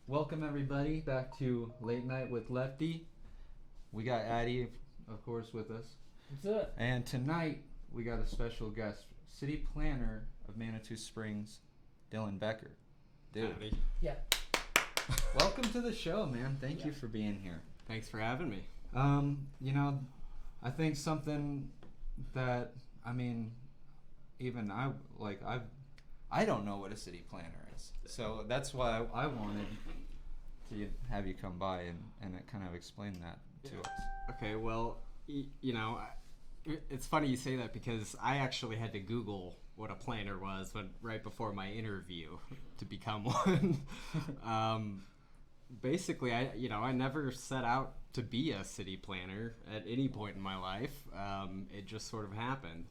Welcome everybody back to Late Night with Lefty. We got Addie, of course, with us. What's up? And tonight we got a special guest, City Planner of Manitou Springs, Dylan Becker. Dude, Howdy. Yeah. welcome to the show, man. Thank you for being here. Thanks for having me. I think something that even I don't know what a city planner is, so that's why I wanted to have you come by and kind of explain that to us. Okay, well, it's funny you say that because I actually had to Google what a planner was right before my interview to become one. Basically, I never set out to be a city planner at any point in my life. It just sort of happened.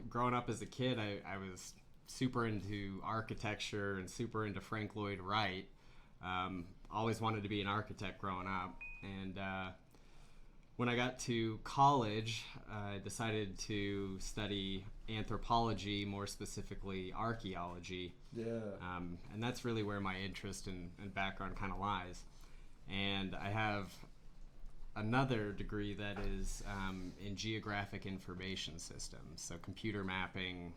Growing up as a kid, I was super into architecture and super into Frank Lloyd Wright. Always wanted to be an architect growing up. And when I got to college, I decided to study anthropology, more specifically archaeology. Yeah. And that's really where my interest and background kind of lies. And I have another degree that is in geographic information systems, so computer mapping,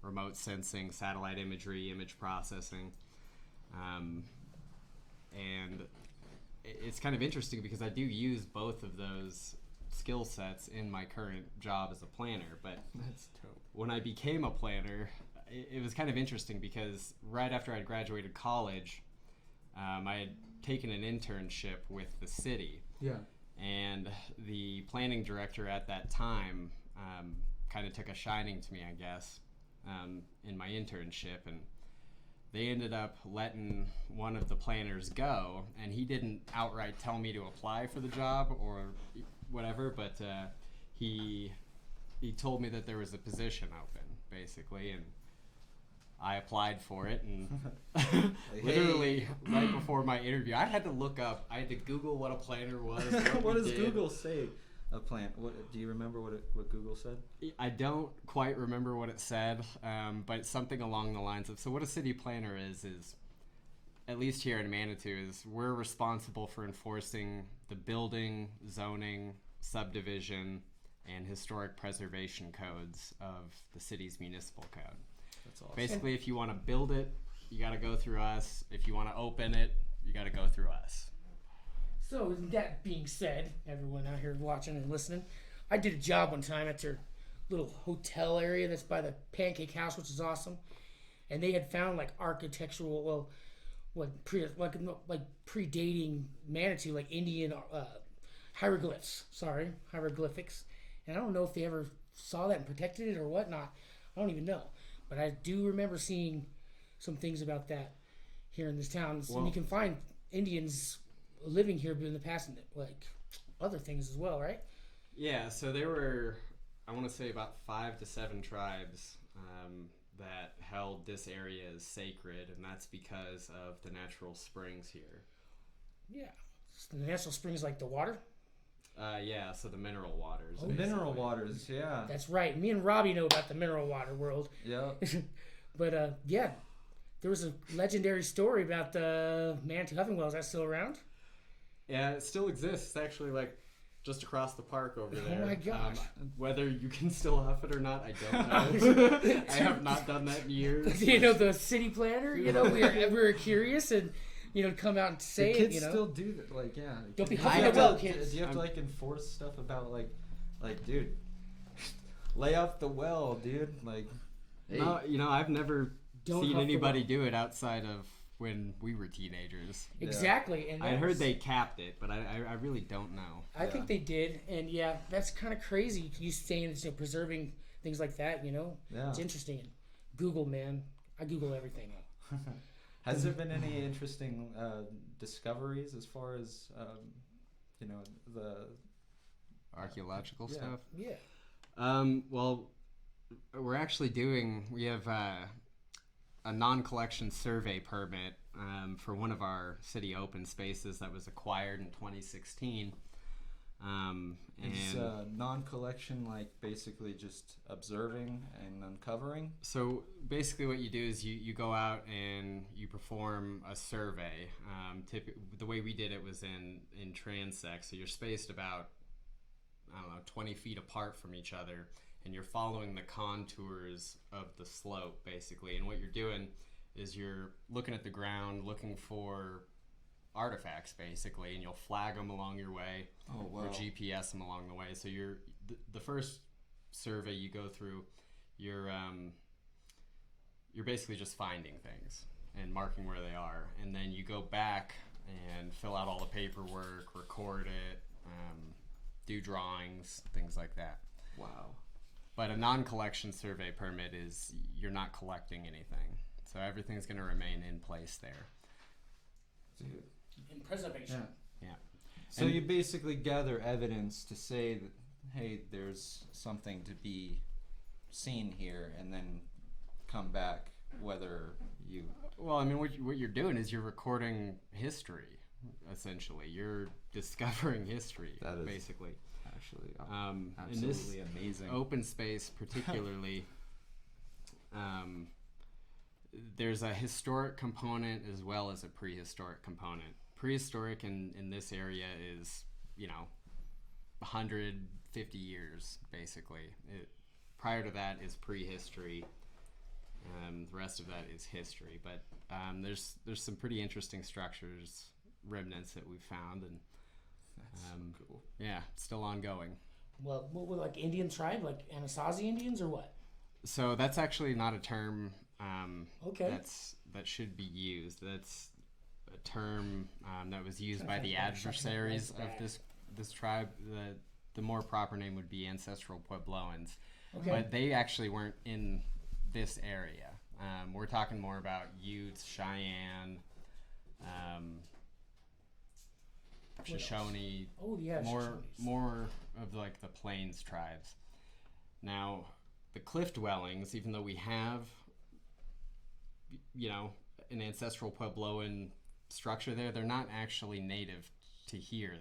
remote sensing, satellite imagery, image processing. And it's kind of interesting because I do use both of those skill sets in my current job as a planner, but That's dope. when I became a planner, it was kind of interesting because right after I'd graduated college, I had taken an internship with the city. Yeah. And the planning director at that time kind of took a shining to me, I guess, in my internship. And they ended up letting one of the planners go. And he didn't outright tell me to apply for the job or whatever, but he told me that there was a position open, basically. And I applied for it, and literally right before my interview, I had to Google what a planner was. What does Google say? A plan. What do you remember? What Google said? I don't quite remember what it said, but something along the lines of, so what a city planner is at least here in Manitou, is we're responsible for enforcing the building, zoning, subdivision, and historic preservation codes of the city's municipal code. That's awesome. Basically, if you want to build it, you got to go through us. If you want to open it, you got to go through us. So, that being said, everyone out here watching and listening, I did a job one time at their little hotel area that's by the Pancake House, which is awesome. And they had found like architectural, predating Manitou, like Indian hieroglyphics. And I don't know if they ever saw that and protected it or whatnot. I don't even know. But I do remember seeing some things about that here in this town. Well, and you can find Indians living here in the past and like other things as well, right? Yeah, so there were, I want to say, about 5 to 7 tribes that held this area as sacred, and that's because of the natural springs here. Yeah. So the natural springs like the water? Yeah, so the mineral waters. Oh, Mineral waters. Yeah. That's right. Me and Robbie know about the mineral water world. Yeah. But yeah, there was a legendary story about the Manitou Huffing Well. Is that still around? Yeah, it still exists. It's actually like just across the park over there. Oh my gosh. Whether you can still huff it or not, I don't know. I have not done that in years. You know, the city planner, we were curious and, come out and say the kids it, still do that. Like, yeah. Don't be Do huffing you have the well, to- kids. Do you have to enforce stuff about like, dude, lay off the well, dude? Like, hey. No, I've never Don't seen huff the anybody well. do it outside of when we were teenagers. Exactly. And I heard they capped it, but I really don't know. I think they did, and yeah, that's kind of crazy. You saying preserving things like that, Yeah. It's interesting. Google, man, I Google everything. Has there been any interesting discoveries as far as the Archaeological Yeah. stuff? Yeah. Well, we have a non-collection survey permit for one of our city open spaces that was acquired in 2016. Is And non-collection like basically just observing and uncovering? so basically what you do is you go out and you perform a survey. The way we did it was in transect, so you're spaced about, I don't know, 20 feet apart from each other, and you're following the contours of the slope basically. And what you're doing is you're looking at the ground, looking for artifacts basically, and you'll flag them along your way. Oh, wow. Or GPS them along the way. So the first survey you go through, you're basically just finding things and marking where they are, and then you go back and fill out all the paperwork, record it, do drawings, things like that. Wow. But a non-collection survey permit is you're not collecting anything, so everything's going to remain in place there. Dude. In preservation. Yeah. So And- you basically gather evidence to say that, hey, there's something to be seen here, and then come back whether you... Well, I mean, what you're doing is you're recording history, essentially. You're discovering history, That is basically. Actually, In this absolutely amazing. open space, particularly, there's a historic component as well as a prehistoric component. Prehistoric in this area is, 150 years, basically. Prior to that is prehistory. The rest of that is history. But there's some pretty interesting structures, remnants that we've found, and That's so cool. yeah, still ongoing. Well, what, like Indian tribe, like Anasazi Indians, or what? So that's actually not a term Okay. that should be used. That's a term that was used Kinda by the like something adversaries like of that. this tribe. The more proper name would be ancestral Puebloans, Okay. but they actually weren't in this area. We're talking more about Utes, Cheyenne, Shoshone, Oh yeah. Shoshones. more of like the plains tribes. Now, the cliff dwellings, even though we have, an ancestral Puebloan structure there, they're not actually native to here.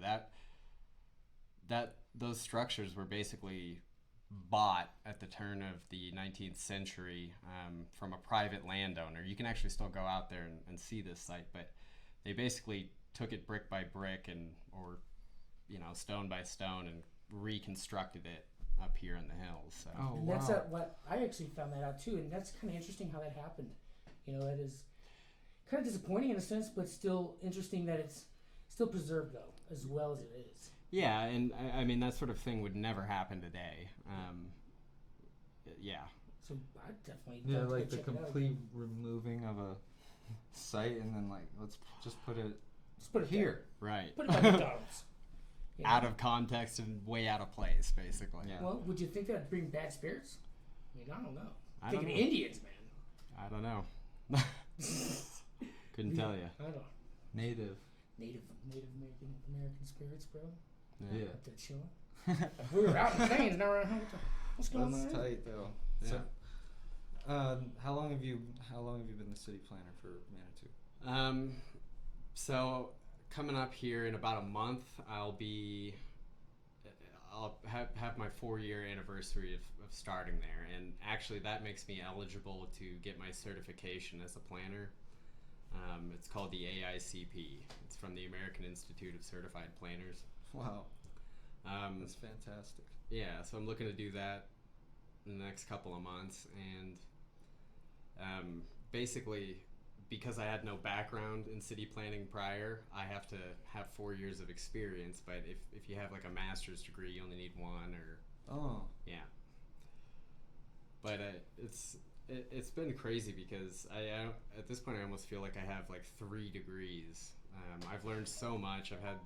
Those structures were basically bought at the turn of the 19th century from a private landowner. You can actually still go out there and see this site, but they basically took it brick by brick or stone by stone and reconstructed it up here in the hills. So. Oh, And wow. that's what I actually found that out too, and that's kind of interesting how that happened. That is kind of disappointing in a sense, but still interesting that it's still preserved though, as well as it is. Yeah, and I mean that sort of thing would never happen today. Yeah. So I definitely Yeah, love to like the check it out. complete removing of a site, and then let's just put it Just put it here. Right. There. Put it by McDonald's. Out of context and way out of place, basically. Yeah. Well, would you think that'd bring bad spirits? I mean, I don't know. I Thinking don't know. Indians, man. I don't know. Couldn't tell you. I don't know. Native. Native American spirits, bro. Yeah. Up there chilling. We were out in the plains, now we're at home. What's going That's on? tight though. Yeah. So, how long have you been the city planner for Manitou? So coming up here in about a month, I'll have my 4-year anniversary of starting there, and actually that makes me eligible to get my certification as a planner. It's called the AICP. It's from the American Institute of Certified Planners. Wow. That's fantastic. Yeah, so I'm looking to do that in the next couple of months, and basically, because I had no background in city planning prior, I have to have 4 years of experience. But if you have like a master's degree, you only need 1, or Oh. yeah. But it's been crazy because I at this point I almost feel like I have like 3 degrees. I've learned so much. I've had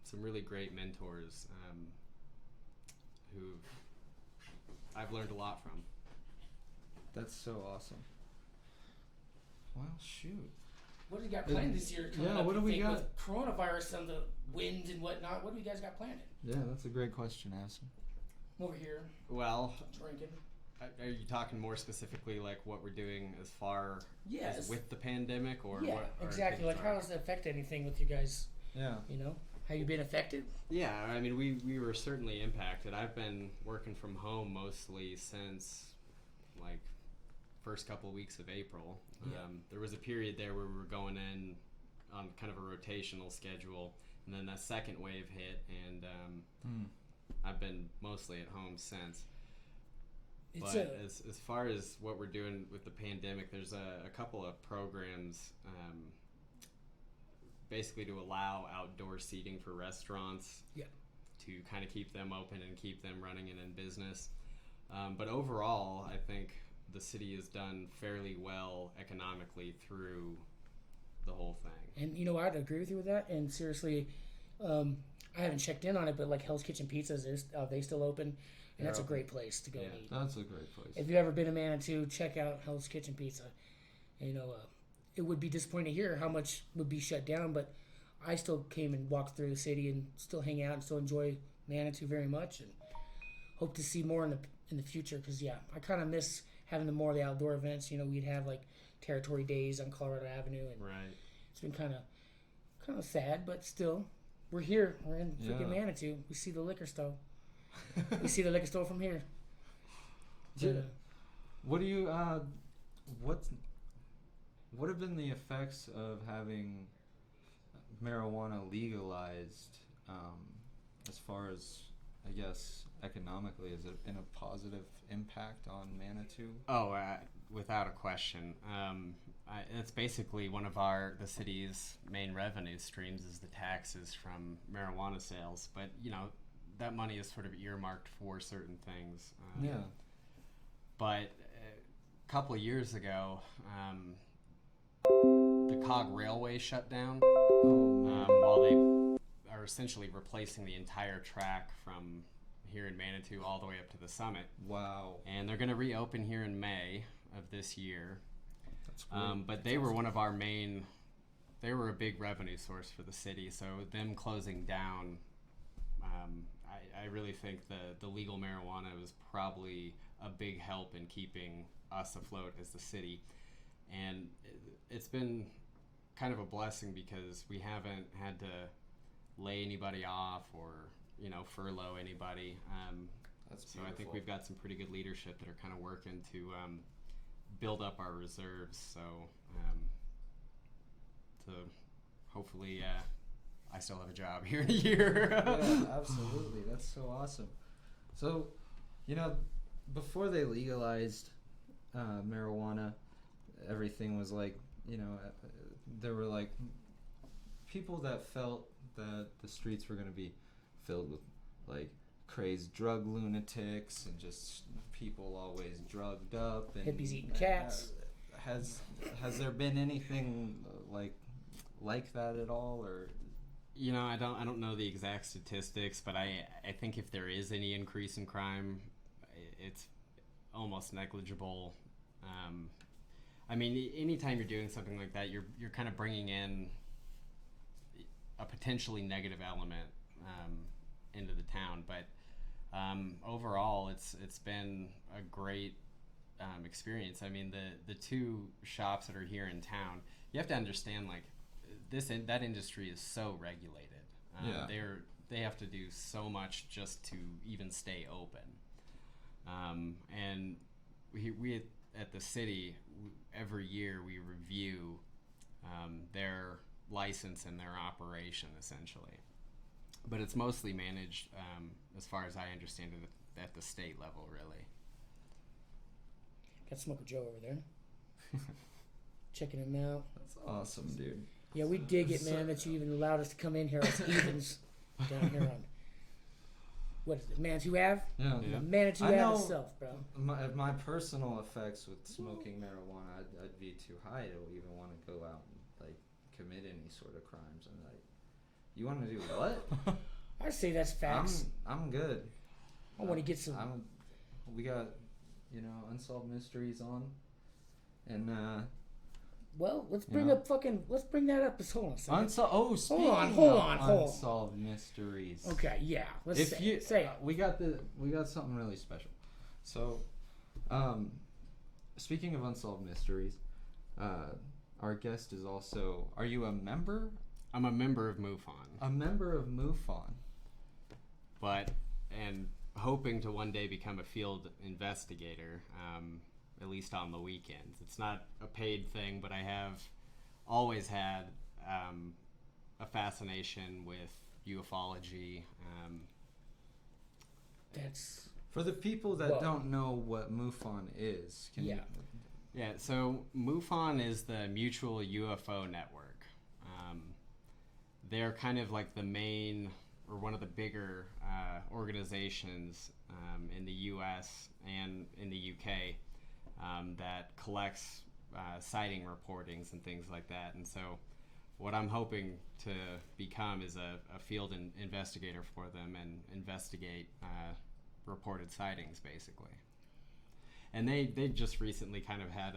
some really great mentors who I've learned a lot from. That's so awesome. Well, shoot. What do you got planned this year? Coming Yeah, up, what you do we think, got? With coronavirus and the wind and whatnot, what do you guys got planned? Yeah, that's a great question, Addison. Over here, Well, drinking. are you talking more specifically like what we're doing as far Yes. as with the pandemic, or Yeah, what? Or exactly. Like, how does it affect anything with you guys? Yeah. Have you been affected? Yeah, I mean, we were certainly impacted. I've been working from home mostly since, like, first couple of weeks of April. Yeah. There was a period there where we were going in on kind of a rotational schedule, and then that second wave hit, and I've been mostly at home since. But as far as what we're doing with the pandemic, there's a couple of programs basically to allow outdoor seating for restaurants, to kind of keep them open and keep them running and in business. But overall, I think the city has done fairly well economically through the whole thing. And I'd agree with you with that. And seriously, I haven't checked in on it, but like Hell's Kitchen Pizzas, are they still open? And that's a great place to go and eat. That's a great place. If you've ever been to Manitou, check out Hell's Kitchen Pizza. It would be disappointing to hear how much would be shut down, but I still came and walked through the city and still hang out and still enjoy Manitou very much, and hope to see more in the future. Because I kind of miss having the more of the outdoor events. We'd have like Territory Days on Colorado Avenue, and it's been kind of sad, but still, we're here. We're in freaking Manitou. We see the liquor store. We see the liquor store from here. What do you what have been the effects of having marijuana legalized, as far as, I guess, economically? Has it been a positive impact on Manitou? Oh, without a question. It's basically one of the city's main revenue streams is the taxes from marijuana sales. But, that money is sort of earmarked for certain things. But a couple of years ago, the Cog Railway shut down while they are essentially replacing the entire track from here in Manitou all the way up to the summit. Wow. And they're going to reopen here in May of this year. That's great. But they were one of our main, they were a big revenue source for the city. So them closing down, I really think the legal marijuana was probably a big help in keeping us afloat as the city. And it's been kind of a blessing because we haven't had to lay anybody off or, furlough anybody. That's so beautiful. I think we've got some pretty good leadership that are kind of working to build up our reserves. So to hopefully I still have a job here in a year. Yeah, absolutely. That's so awesome. So, before they legalized marijuana, everything was like, there were like people that felt that the streets were going to be filled with like crazed drug lunatics and just people always drugged up and hippies eating cats. Has there been anything like that at all, or? I don't know the exact statistics, but I think if there is any increase in crime, it's almost negligible. I mean, anytime you're doing something like that, you're kind of bringing in a potentially negative element into the town. But overall, it's been a great experience. I mean, the two shops that are here in town, you have to understand, like, that industry is so regulated. They have to do so much just to even stay open. And we at the city, every year we review their license and their operation, essentially. But it's mostly managed, as far as I understand it, at the state level, really. Got Smoker Joe over there. Checking him out. That's awesome, dude. Yeah, we dig it, man, that you even allowed us to come in here as heathens down here on, what is it, Manitou Ave? Yeah. Manitou Ave itself, bro. My personal effects with smoking marijuana, I'd be too high to even want to go out and like commit any sort of crimes. And like, you want to do what? I say that's facts. I'm good. I want to get some. We got Unsolved Mysteries on, and well, let's bring that up. Hold on a second. Speaking hold on. Unsolved Mysteries. Okay, yeah. Let's say it. We got something really special. So, speaking of Unsolved Mysteries, our guest is also. Are you a member I'm a member of MUFON. A member of MUFON. And hoping to one day become a field investigator, at least on the weekends. It's not a paid thing, but I have always had a fascination with ufology. That's For the people that Well- don't know what MUFON is, can Yeah. you... Yeah, so MUFON is the Mutual UFO Network. They're kind of like the main, or one of the bigger organizations in the U.S. and in the U.K. That collects sighting reportings and things like that. And so what I'm hoping to become is a field investigator for them and investigate reported sightings, basically. And they just recently kind of had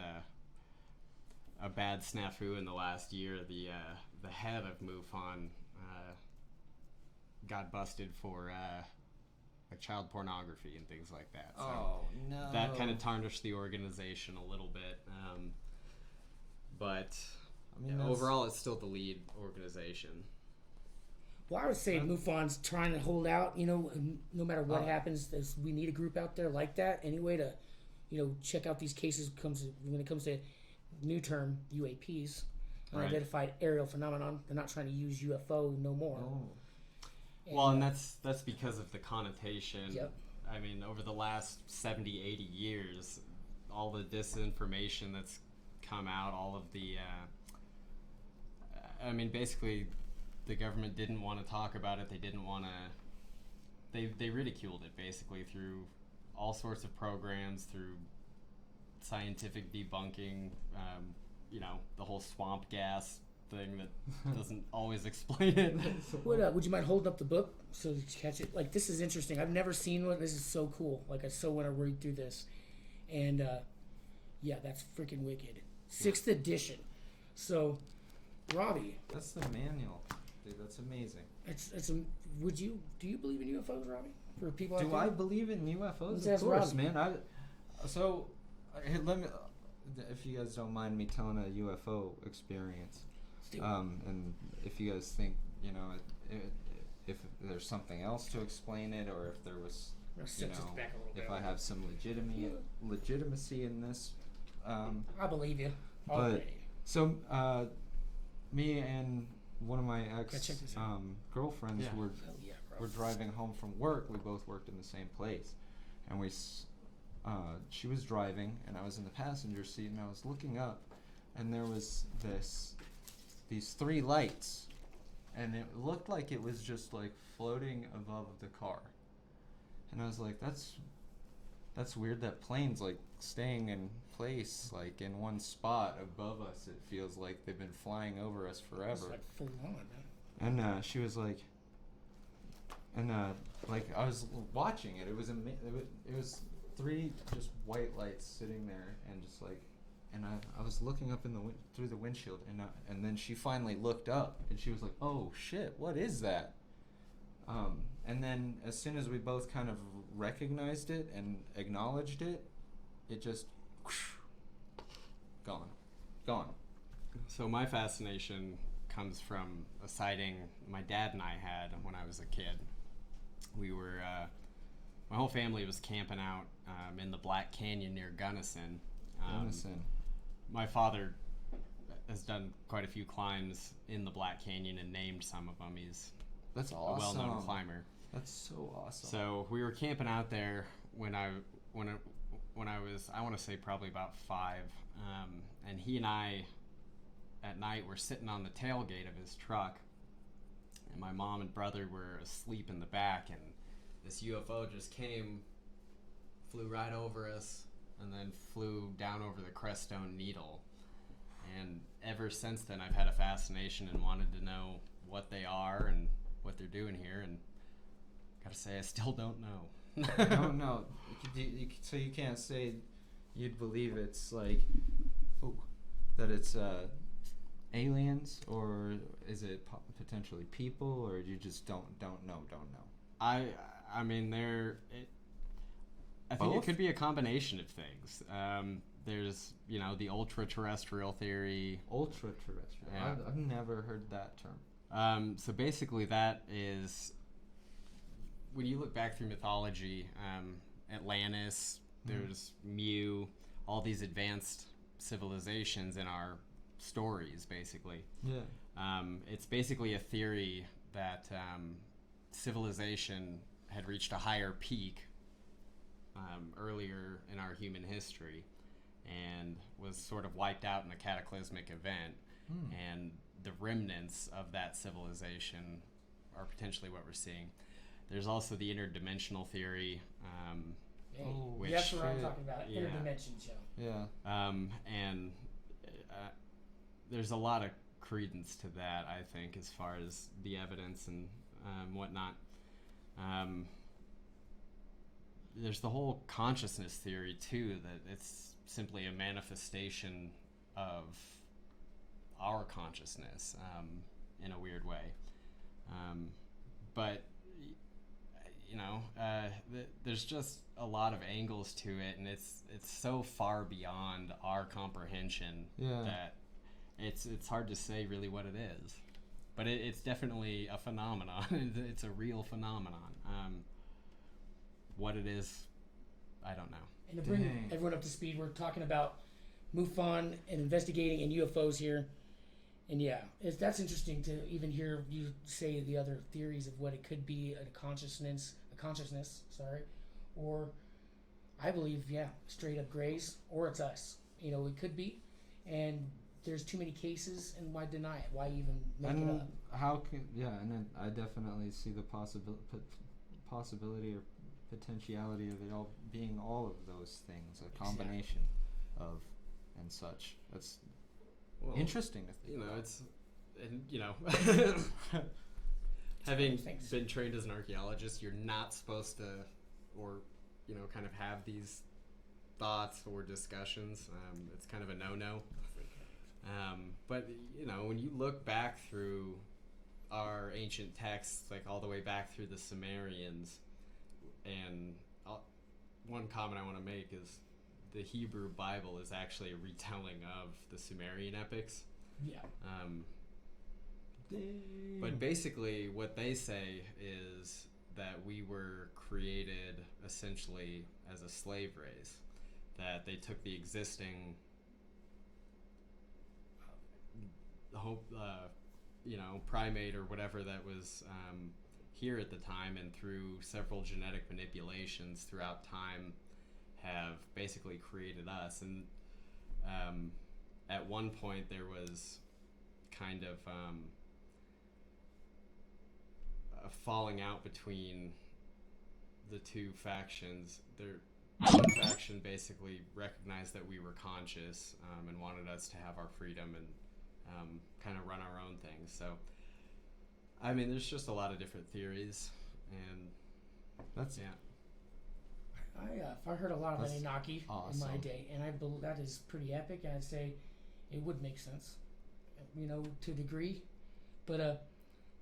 a bad snafu in the last year. The head of MUFON got busted for like child pornography and things like that. So Oh, no. that kind of tarnished the organization a little bit. But I mean, that's- overall, it's still the lead organization. Well, I would say MUFON's trying to hold out. No matter what happens, we need a group out there like that anyway to, check out these cases. When it comes to new term UAPs, Right. unidentified aerial phenomenon. They're not trying to use UFO no more. Oh. Well, and that's because of the connotation. Yep. I mean, over the last 70, 80 years, all the disinformation that's come out, all of the, basically, the government didn't want to talk about it. They didn't want to, they ridiculed it, basically, through all sorts of programs, through scientific debunking, the whole swamp gas thing that doesn't always explain it. Would you mind holding up the book so you can catch it? Like, this is interesting. I've never seen one. This is so cool. Like, I so want to read through this. And, yeah, that's freaking wicked. 6th edition. So, Robbie. That's the manual. Dude, that's amazing. Do you believe in UFOs, Robbie? For people out Do there? I believe in UFOs? Let's Of ask course, Robbie. man. Let me, if you guys don't mind me telling a UFO experience, Let's do it. and if you guys think, if there's something else to explain it, or if there was, I'm gonna sit this back a little bit. if I have some legitimacy in this, I believe you. but Already. so me and one of my Okay, check this out. girlfriends Yeah. were Oh, yeah, bro. we're driving home from work. We both worked in the same place, and she was driving, and I was in the passenger seat, and I was looking up, and there was these 3 lights, and it looked like it was just like floating above the car, and I was like, that's weird. That plane's like staying in place, like in one spot above us. It feels like they've been flying over us It's forever. like full on, man. And she was like, like I was watching it. It was 3 just white lights sitting there, and just like, and I was looking up through the windshield, and then she finally looked up, and she was like, "Oh shit, what is that?" And then as soon as we both kind of recognized it and acknowledged it, it just gone. So my fascination comes from a sighting my dad and I had when I was a kid. We were, my whole family was camping out in the Black Canyon near Gunnison. Gunnison. My father has done quite a few climbs in the Black Canyon and named some of them. He's That's a awesome. well-known climber. That's so awesome. So we were camping out there when I was, I want to say probably about 5, and he and I at night were sitting on the tailgate of his truck, and my mom and brother were asleep in the back, and this UFO just came, flew right over us, and then flew down over the Crestone Needle. And ever since then, I've had a fascination and wanted to know what they are and what they're doing here, and gotta say, I still don't know. No. So you can't say you'd believe it's like, that it's aliens, or is it potentially people, or you just don't know? I mean, I think it Both? could be a combination of things. There's, the ultra-terrestrial theory. Ultra-terrestrial. Yeah. I've never heard that term. So basically, that is when you look back through mythology, Atlantis, there's Mu, all these advanced civilizations in our stories, basically. Yeah. It's basically a theory that civilization had reached a higher peak earlier in our human history and was sort of wiped out in a cataclysmic event. And the remnants of that civilization are potentially what we're seeing. There's also the interdimensional theory, Hey, which that's what I'm talking about. yeah. Interdimension show. Yeah. and there's a lot of credence to that, I think, as far as the evidence and whatnot. There's the whole consciousness theory too, that it's simply a manifestation of our consciousness in a weird way. But you know, there's just a lot of angles to it, and it's so far beyond our comprehension that it's hard to say really what it is. But it's definitely a phenomenon. It's a real phenomenon. What it is, I don't know. And to bring everyone up to speed, we're talking about MUFON and investigating in UFOs here. And yeah, that's interesting to even hear you say the other theories of what it could be, a consciousness, or I believe, straight up grays, or it's us. You know, it could be, and there's too many cases, and why deny it? Why even make it up? How can and then I definitely see the possibility or potentiality of it all being all of those things, a combination of and such. That's interesting to think about. It's, and having been trained as an archaeologist, you're not supposed to, or kind of have these thoughts or discussions. It's kind of a no-no. But when you look back through our ancient texts, like all the way back through the Sumerians, and one comment I want to make is the Hebrew Bible is actually a retelling of the Sumerian epics. Yeah. But basically what they say is that we were created essentially as a slave race, that they took the existing primate or whatever that was here at the time, and through several genetic manipulations throughout time have basically created us. And at one point there was kind of a falling out between the two factions. One faction basically recognized that we were conscious and wanted us to have our freedom and kind of run our own things. So I mean, there's just a lot of different theories, and that's I heard a lot of Anunnaki awesome. in my day, and I believe that is pretty epic. And I'd say it would make sense, to a degree, but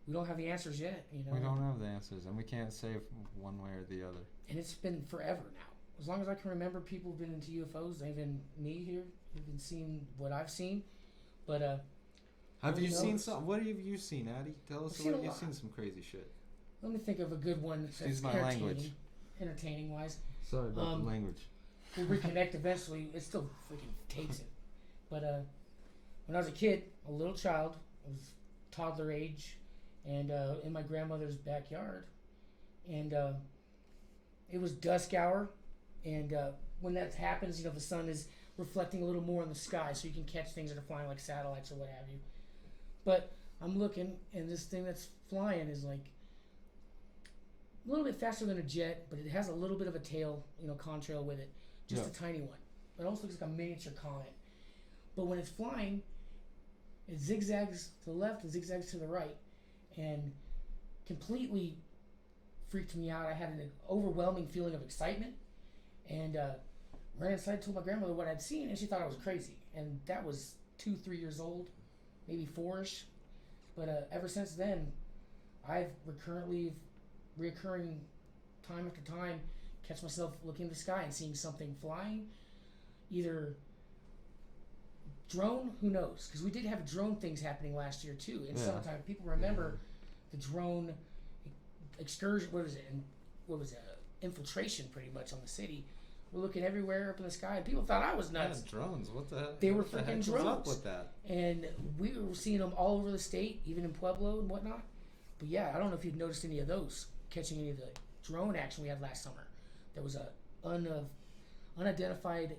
we don't have the answers yet. We don't have the answers, and we can't say one way or the other. And it's been forever now. As long as I can remember, people have been into UFOs. Even me here, have been seeing what I've seen, but have you seen some? What have you seen, Addie? Tell us what you've seen. Some crazy shit. Let me think of a good one. Excuse my language. Entertaining wise. Sorry about the language. We'll reconnect eventually. It still freaking takes it. But when I was a kid, a little child, I was toddler age, and in my grandmother's backyard, and it was dusk hour, and when that happens, the sun is reflecting a little more in the sky, so you can catch things that are flying like satellites or what have you. But I'm looking, and this thing that's flying is like a little bit faster than a jet, but it has a little bit of a tail, contrail with it. Just a tiny one. It almost looks like a miniature comet. But when it's flying, it zigzags to the left and zigzags to the right. And completely freaked me out. I had an overwhelming feeling of excitement. And ran inside, told my grandmother what I'd seen, and she thought I was crazy. And that was 2-3 years old, maybe 4-ish. But ever since then, I've reoccurring time after time, catch myself looking in the sky and seeing something flying, either Drone, who knows? Because we did have drone things happening last year too. In Yeah. summertime, people remember the drone excursion. What was it? Infiltration, pretty much on the city. We're looking everywhere up in the sky, and people thought I was nuts. Yeah, drones. What the heck? They were what the freaking heck was drones. up with that? And we were seeing them all over the state, even in Pueblo and whatnot. But yeah, I don't know if you've noticed any of those, catching any of the drone action we had last summer. There was a unidentified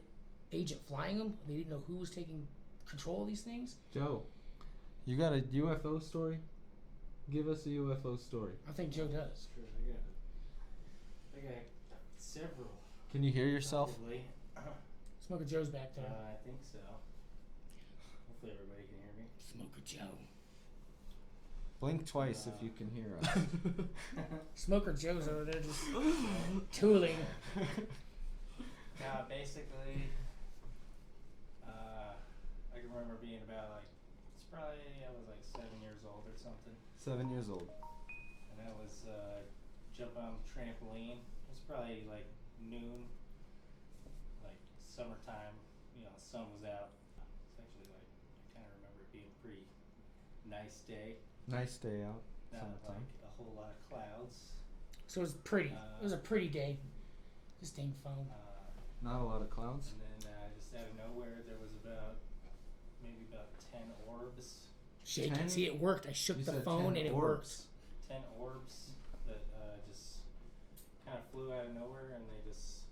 agent flying them. They didn't know who was taking control of these things. Joe, you got a UFO story? Give us a UFO story. I think Joe does. Sure, I got several. Can you hear yourself? Probably. Smoker Joe's back there. I think so. Hopefully everybody can hear me. Smoker Joe. Blink twice if you can hear us. Smoker Joe's over there just tooling. Basically, I can remember being about I was like 7 years old or something. 7 years old. And I was jumping on the trampoline. It was probably like noon, like summertime. You know, the sun was out. It's actually I kind of remember it being a pretty nice day. Nice day out. Not Summertime. like a whole lot of clouds. So it was pretty. It was a pretty day. This dang phone. Not a lot of clouds. And then just out of nowhere, there was maybe about 10 orbs. Shake 10? it. See, it worked. I shook You the said phone 10 and it orbs. worked. 10 orbs that just kind of flew out of nowhere, and they just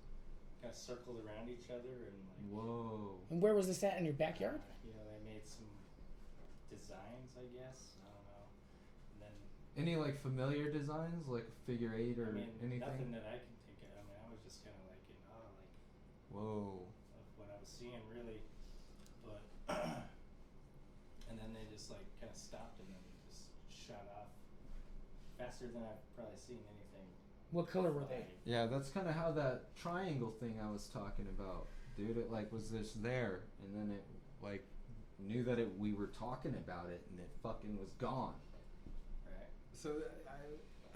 kind of circled around each other, and Whoa. And where was this at? In your backyard? you know, they made some designs, I guess. I don't know. And then Any like familiar designs, like a figure eight or anything? nothing that I can think of. I mean, I was just kind of like in awe, Whoa. of what I was seeing, really. But and then they just kind of stopped and then just shot off faster than I've probably seen anything. What color were they? Yeah, that's kind of how that triangle thing I was talking about, dude. It was just there, and then it knew that we were talking about it, and it fucking was gone. Right. So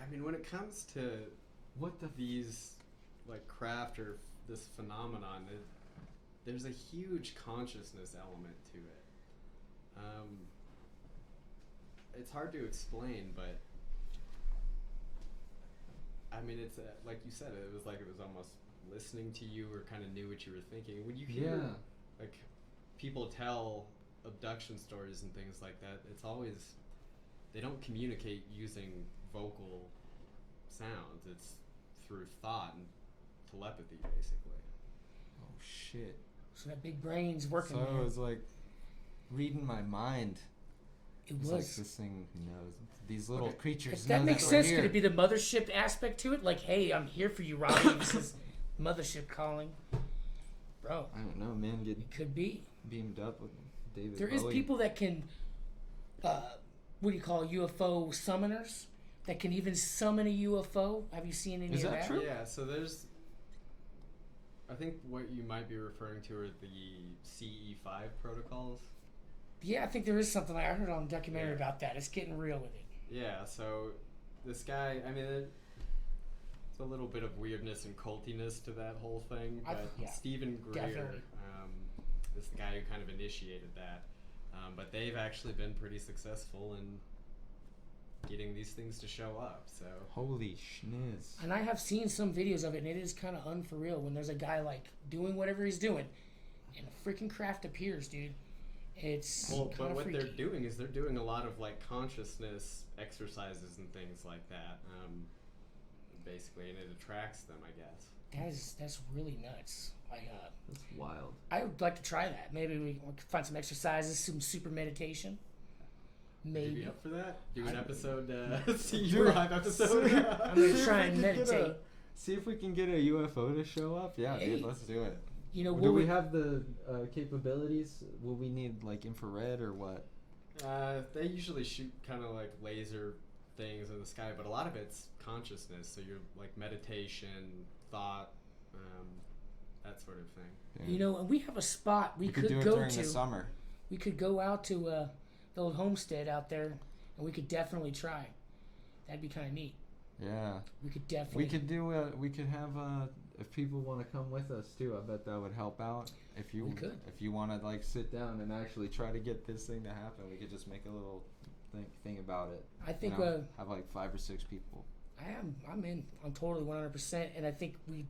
I mean, when it comes to What the? these craft or this phenomenon, there's a huge consciousness element to it. It's hard to explain, but I mean, it's like you said, it was almost listening to you or kind of knew what you were thinking. When you hear people tell abduction stories and things like that, it's always, they don't communicate using vocal sounds. It's through thought and telepathy, basically. Oh shit. So that big brain's working. So man. it was like reading my mind. It It's was. like this thing knows. These little creatures. If that know makes we're sense, here. could it be the mothership aspect to it? Like, hey, I'm here for you, Robbie. This is mothership calling. Bro, I don't know, man. Get it could be. beamed up with David There is Bowie. people that can, what do you call UFO summoners? That can even summon a UFO. Have you seen any Is of that that? true? Yeah, so there's, I think what you might be referring to are the CE5 protocols. Yeah, I think there is something. I heard on a documentary Yeah. about that. It's getting real with it. Yeah, so this guy, I mean, it's a little bit of weirdness and cultiness to that whole thing, but yeah, Stephen Greer definitely. is the guy who kind of initiated that. But they've actually been pretty successful in getting these things to show up, so. Holy schniz. And I have seen some videos of it, and it is kind of unforreal when there's a guy doing whatever he's doing, and a freaking craft appears, dude. It's Well, kind but of what freaky. they're doing is they're doing a lot of consciousness exercises and things like that, basically, and it attracts them, I guess. That's really nuts. That's wild. I would like to try that. Maybe we can find some exercises, some super meditation. Would you Maybe. be up for that? Do an I- episode, CE5 episode? I'm gonna try and meditate. See if we can get a UFO to show up. Yeah, Hey. dude, let's do it. You know, Do we have the capabilities? Will we need infrared or what? They usually shoot kind of laser things in the sky, but a lot of it's consciousness. So you're meditation, thought, that sort of thing. You know, and we have a spot we could do it go during to. the summer. We could go out to the old homestead out there, and we could definitely try. That'd be kind of neat. Yeah. We could definitely. We could have if people want to come with us too, I bet that would help out. If you We could. if you want to like sit down and actually try to get this thing to happen, we could just make a little thing about it. I think Have like 5 or 6 people. I'm in. I'm totally 100%, and I think we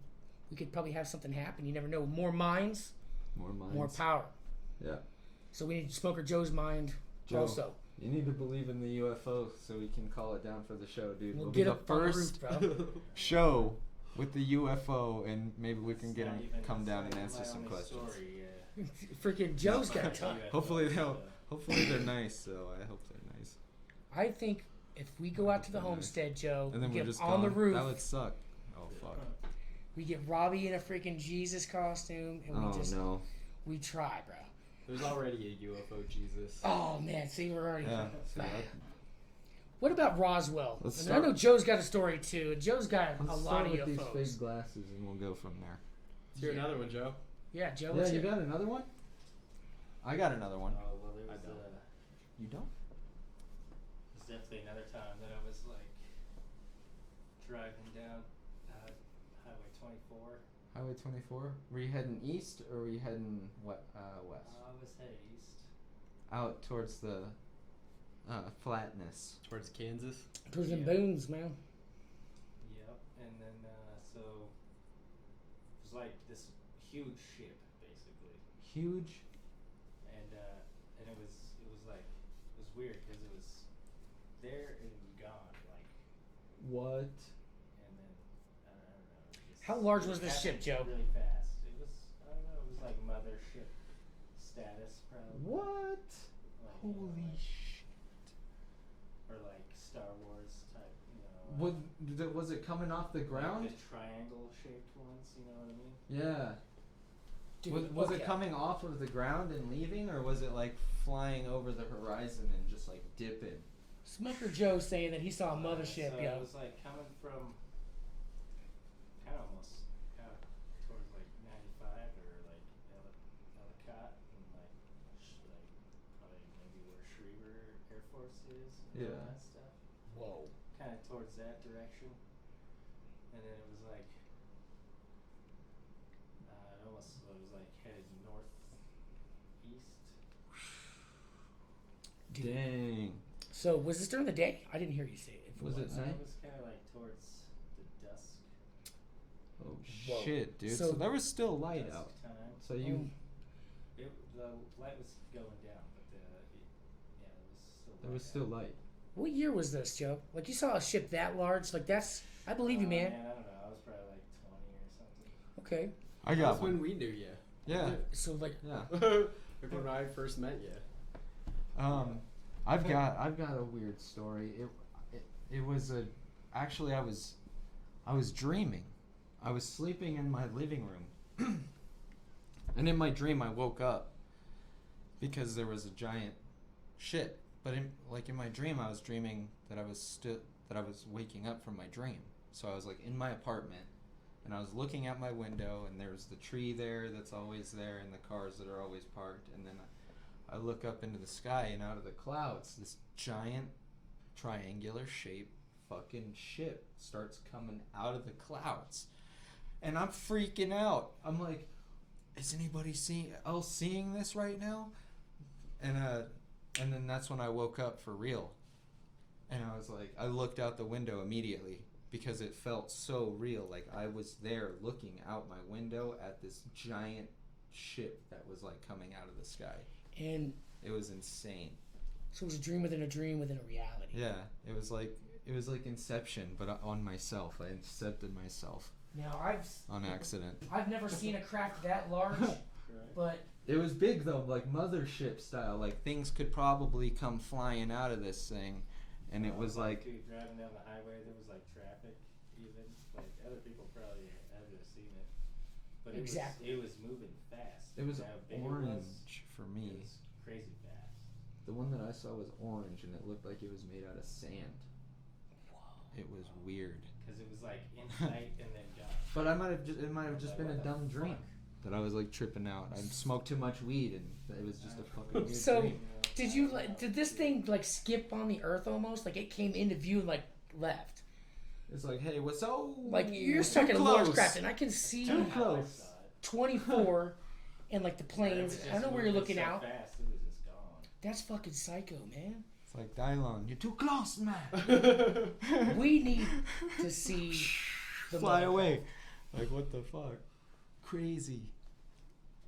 could probably have something happen. You never know. More minds, More minds. more power. Yeah. So we need Smoker Joe's mind Joe. also. You need to believe in the UFO so we can call it down for the show, dude. We'll We'll get be the up on the first roof, bro. show with the UFO, and maybe we can It's get not him even- come it's down not and even answer my some only questions. story, Freaking Joe's got time. Hopefully they're nice. So I hope they're nice. I think if we go out to the Nice. homestead, Joe, And then we we're get just on the gone. roof, That would suck. Oh fuck. we get Robbie in a freaking Jesus costume, and Oh no. we try, bro. There's already a UFO Jesus. Oh man, see, we're already. Yeah. See, What about Roswell? Let's I start- know Joe's got a story too. and Joe's got let's a lot start of with these UFOs. fake glasses, and we'll go from there. Let's hear another one, Joe. Yeah, Joe. Yeah, let's you hear- got another one? I got another one. Oh well, there I was don't. You don't? there's definitely another time that I was like driving down Highway 24. Highway 24. Were you heading east or were you heading west? I was headed east. Out towards the flatness. Towards Kansas. Towards them Yeah. boons, man. Yep, and then so it was like this huge ship basically, Huge. and it was like it was weird because it was there and gone like, What? and then I don't know. it just- How large it was this ship, happened Joe? Really fast. It was I don't know. It was like mothership status probably. What? Like, Holy like, shit. or like Star Wars type, Was it coming off the ground? Like the triangle shaped ones, you know what I mean? Yeah. Dude, Was okay. it coming off of the ground and leaving, or was it like flying over the horizon and just like dipping? Smoker Joe saying that he saw a mothership, So yo. it was like coming from kind of almost out towards like 95 or like Ellicott and like probably maybe where Schriever Air Force is and all Yeah. that stuff. Whoa. Kind of towards that direction. And then it was like it was like headed northeast. Dang. So was this during the day? I didn't hear you say it. If Was it night? It was kind of like towards the dusk. Oh Whoa. shit, dude. So- So there was still light dusk out. time. So you The light was going down, but there was still light. What year was this, Joe? Like you saw a ship that large? Like that's I believe you, man. I don't know. I was probably like 20 or something. Okay. I That's when we knew you. Yeah. So like Yeah. When I first met you. I've got a weird story. It was actually I was dreaming. I was sleeping in my living room. And in my dream I woke up because there was a giant ship. But in my dream I was dreaming that I was waking up from my dream. So I was like in my apartment and I was looking out my window and there's the tree there that's always there and the cars that are always parked, and then I look up into the sky and out of the clouds this giant triangular shaped fucking ship starts coming out of the clouds. And I'm freaking out. I'm like, is anybody seeing this right now? And then that's when I woke up for real. And I was like, I looked out the window immediately because it felt so real. Like I was there looking out my window at this giant ship that was like coming out of the sky. and It was insane. so it was a dream within a dream within a reality. Yeah, it was like Inception, but on myself. I incepted myself Now on accident. I've never seen a craft that large, but It was big though, like mothership style. Like things could probably come flying out of this thing, and it was like, dude, driving down the highway, there was like traffic. Even like other people probably have seen it, but Exactly. it was moving fast. it was How big orange It was, for it me. was crazy fast. The one that I saw was orange, and it looked like it was made out of sand. It was weird. Because it was like in sight and then gone. But it might have just Like, been a what the dumb dream fuck? that I was like tripping out. I smoked too much weed, and it was just a fucking weird So- dream. did this thing like skip on the earth almost? Like it came into view and like left? It's like, hey, what's so Like you're stuck in a close. Lawrence and I can see Too How I close. saw it. 24 and like the It planes. was I don't know just where you're moving looking so out. Fast, it was just gone. That's fucking psycho, man. It's like, Dylon, you're too close, man. We need to see the Fly mother. away. Like, what the fuck? Crazy.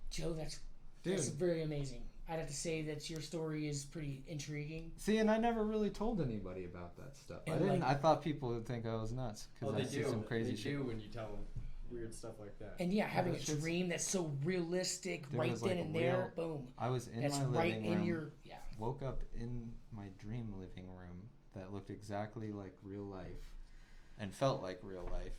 Joe, that's Dude. very amazing. I'd have to say that your story is pretty intriguing. See, and I never really told anybody about that stuff. And like- I thought people would think I was nuts because I see some crazy They shit. do when you tell them weird stuff like that. And yeah, having a that shit's- dream that's so realistic There right was, then like, and there, real- boom. I was in That's my right living in room. your Woke up in my dream living room that looked exactly like real life, and felt like real life.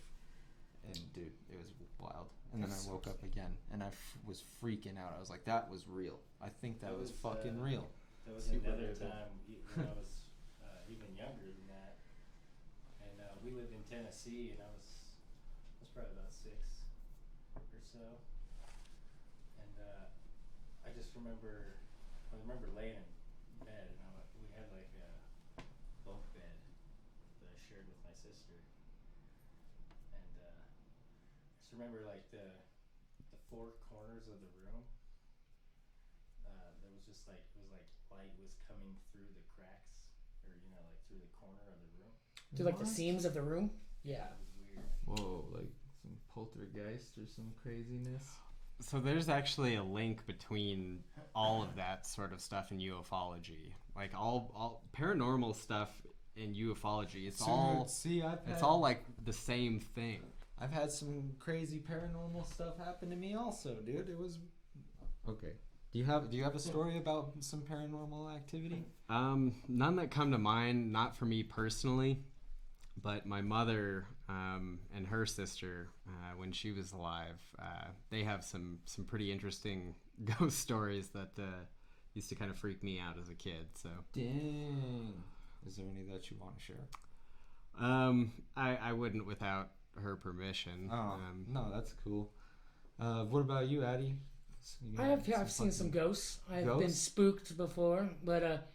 And dude, it was wild. And then I woke up again, and I was freaking out. I was like, "That was real. I think that was fucking real." There was Super another vivid. time when I was even younger than that, and we lived in Tennessee, and I was probably about 6 or so, and I just remember laying in bed, and we had like a bunk bed that I shared with my sister, and I just remember like the four corners of the room. There was just like it was like light was coming through the cracks, or like through the corner of the room. through like the What? seams of the room. Yeah. It was weird. Whoa, like some poltergeist or some craziness. So there's actually a link between all of that sort of stuff in ufology. Like all paranormal stuff in ufology. It's all like the same thing. I've had some crazy paranormal stuff happen to me also, dude. It was okay. Do you have a story about some paranormal activity? None that come to mind, not for me personally, but my mother and her sister, when she was alive, they have some pretty interesting ghost stories that used to kind of freak me out as a kid. So, Dang. Is there any that you want to share? I wouldn't without her permission. Oh, no, that's cool. What about you, Addie? I've seen some ghosts. I've been Ghosts? spooked before, but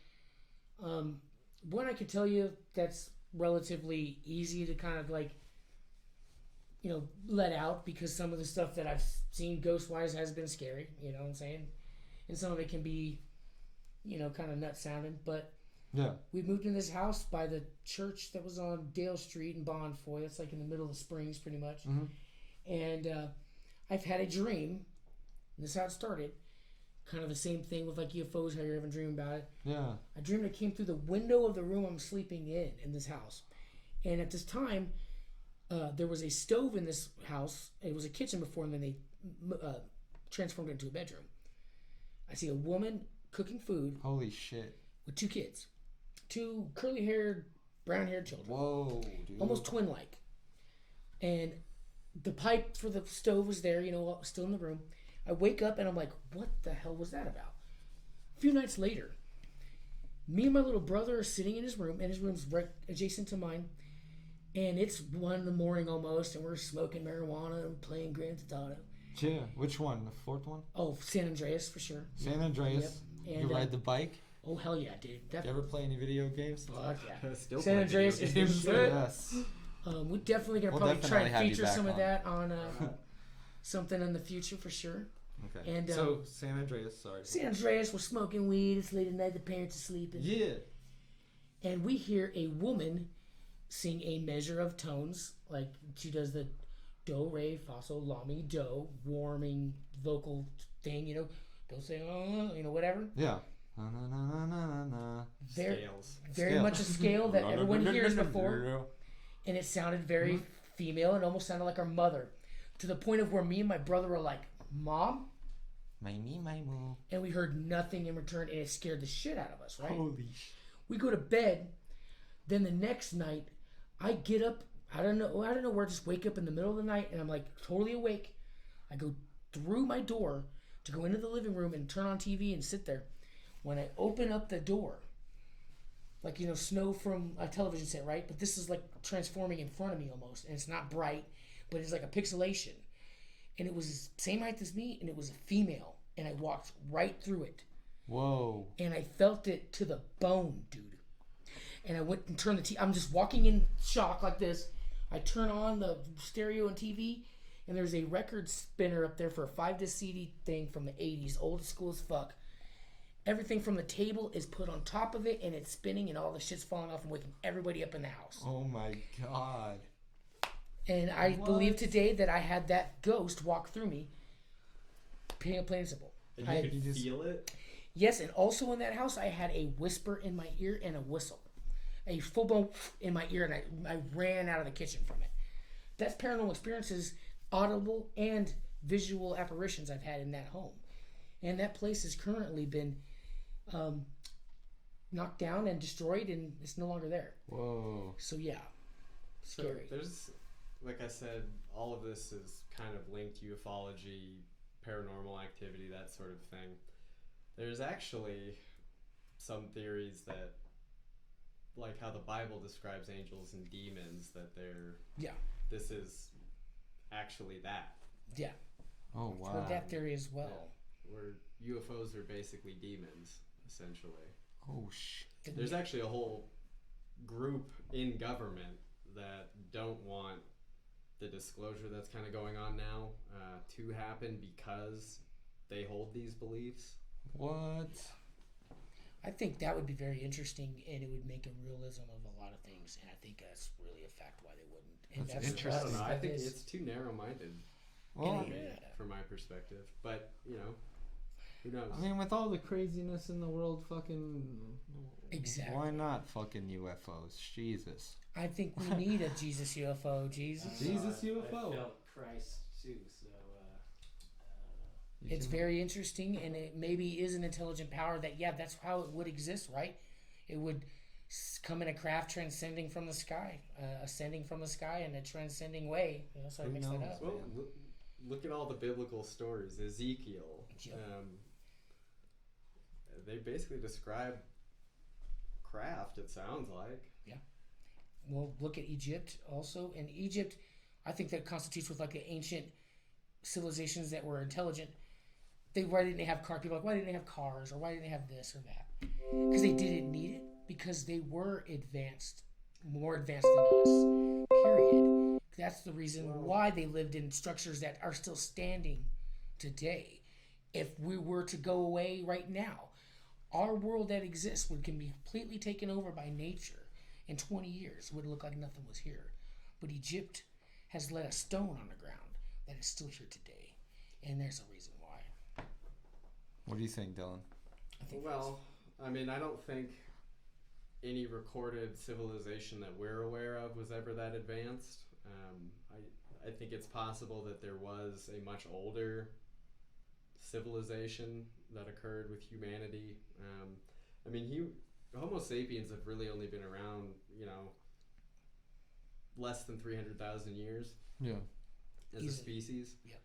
one I could tell you that's relatively easy to kind of like, let out, because some of the stuff that I've seen ghost-wise has been scary, you know what I'm saying? And some of it can be, kind of nut sounding, but Yeah. we moved in this house by the church that was on Dale Street in Bonfoy. That's like in the middle of the Springs, pretty much. Mhm. And I've had a dream. And this is how it started. Kind of the same thing with like UFOs, how you're having a dream about it. Yeah. I dreamed it came through the window of the room I'm sleeping in this house. And at this time, there was a stove in this house. It was a kitchen before, and then they transformed it into a bedroom. I see a woman cooking food Holy shit. with 2 kids. 2 curly-haired, brown-haired children. Whoa, dude. Almost twin-like. And the pipe for the stove was there, still in the room. I wake up and I'm like, what the hell was that about? A few nights later, me and my little brother are sitting in his room, and his room's right adjacent to mine. And it's 1 a.m. almost, and we're smoking marijuana and playing Grand Theft Auto. Yeah. Which one? The 4th one? Oh, San Andreas for sure. San Andreas. Yep. You And, ride the bike? Oh hell yeah, dude! You ever play any video games? Fuck yeah. Still San play Andreas video is games. the shit. Yes. We're definitely gonna We'll probably try definitely and have you feature back some of on. that on something in the future for sure. Okay. And, so San Andreas, sorry. San Andreas, we're smoking weed. It's late at night. The parents are sleeping. Yeah. And we hear a woman sing a measure of tones. Like, she does the do, re, fa, sol, la, mi, do, warming vocal thing, Don't say, whatever. Yeah. Na na na na na na. Scales. Very Scale. much a scale that everyone hears before. And it sounded very female and almost sounded like our mother. To the point of where me and my brother were like, Mom? My me, my moo. And we heard nothing in return, and it scared the shit out of us, right? Holy sh. We go to bed. Then the next night, I get up. I don't know where. I just wake up in the middle of the night, and I'm like totally awake. I go through my door to go into the living room and turn on TV and sit there. When I open up the door, like snow from a television set, right? But this is like transforming in front of me almost, and it's not bright, but it's like a pixelation. And it was the same height as me, and it was a female, and I walked right through it. Whoa. And I felt it to the bone, dude. And I went and turned the TV. I'm just walking in shock like this. I turn on the stereo and TV, and there's a record spinner up there for a 5-disc CD thing from the 80s, old school as fuck. Everything from the table is put on top of it, and it's spinning, and all the shit's falling off and waking everybody up in the house. Oh my god. And I believe today that I had that ghost walk through me, plain and simple. And you could feel it? Yes, and also in that house, I had a whisper in my ear and a whistle. A full-blown in my ear, and I ran out of the kitchen from it. That's paranormal experiences, audible and visual apparitions I've had in that home. And that place has currently been knocked down and destroyed, and it's no longer there. Whoa. So yeah, scary. So there's, like I said, all of this is kind of linked to ufology, paranormal activity, that sort of thing. There's actually some theories that, like how the Bible describes angels and demons, that this is actually that. Yeah. Oh wow. I've heard that theory as well. Yeah. Where UFOs are basically demons, essentially. Oh shit. There's actually a whole group in government that don't want the disclosure that's kind of going on now to happen because they hold these beliefs. What? I think that would be very interesting, and it would make a realism of a lot of things, and I think that's really a fact why they wouldn't. And That's I interesting. don't know. I think it's too narrow-minded Well, from my perspective. But, you know, who knows? I mean, with all the craziness in the world, fucking... Exactly. Why not fucking UFOs? Jesus. I think we need a Jesus UFO. Jesus. Jesus I UFO. felt Christ too, so It's very interesting, and it maybe is an intelligent power that, that's how it would exist, right? It would come in a craft transcending from the sky, ascending from the sky in a transcending way. So I Who mix that knows? up. Well, look at all the biblical stories. Ezekiel. Yep. They basically describe craft, it sounds like. Well, look at Egypt also. In Egypt, I think that constitutes with like the ancient civilizations that were intelligent. Why didn't they have cars? People are like, why didn't they have cars? Or why didn't they have this or that? Because they didn't need it. Because they were advanced, more advanced than us. Period. That's the reason why they lived in structures that are still standing today. If we were to go away right now, our world that exists can be completely taken over by nature. In 20 years, it would look like nothing was here. But Egypt has let a stone on the ground that is still here today. And there's a reason why. What do you think, Dylan? Well, I mean, I don't think any recorded civilization that we're aware of was ever that advanced. I think it's possible that there was a much older civilization that occurred with humanity. I mean, Homo sapiens have really only been around, less than 300,000 years. Yeah. As a species. Yeah.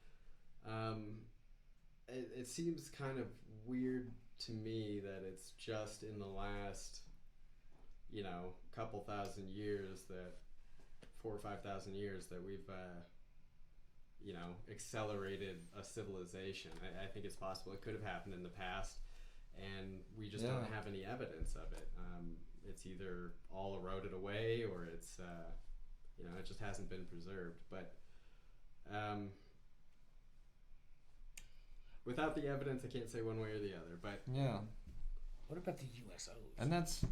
It seems kind of weird to me that it's just in the last, couple thousand years, that 4,000 or 5,000 years, that we've, accelerated a civilization. I think it's possible it could have happened in the past, and we just don't have any evidence of it. It's either all eroded away, or it's, it just hasn't been preserved. But without the evidence, I can't say one way or the other. But yeah. What about the USOs? And that's,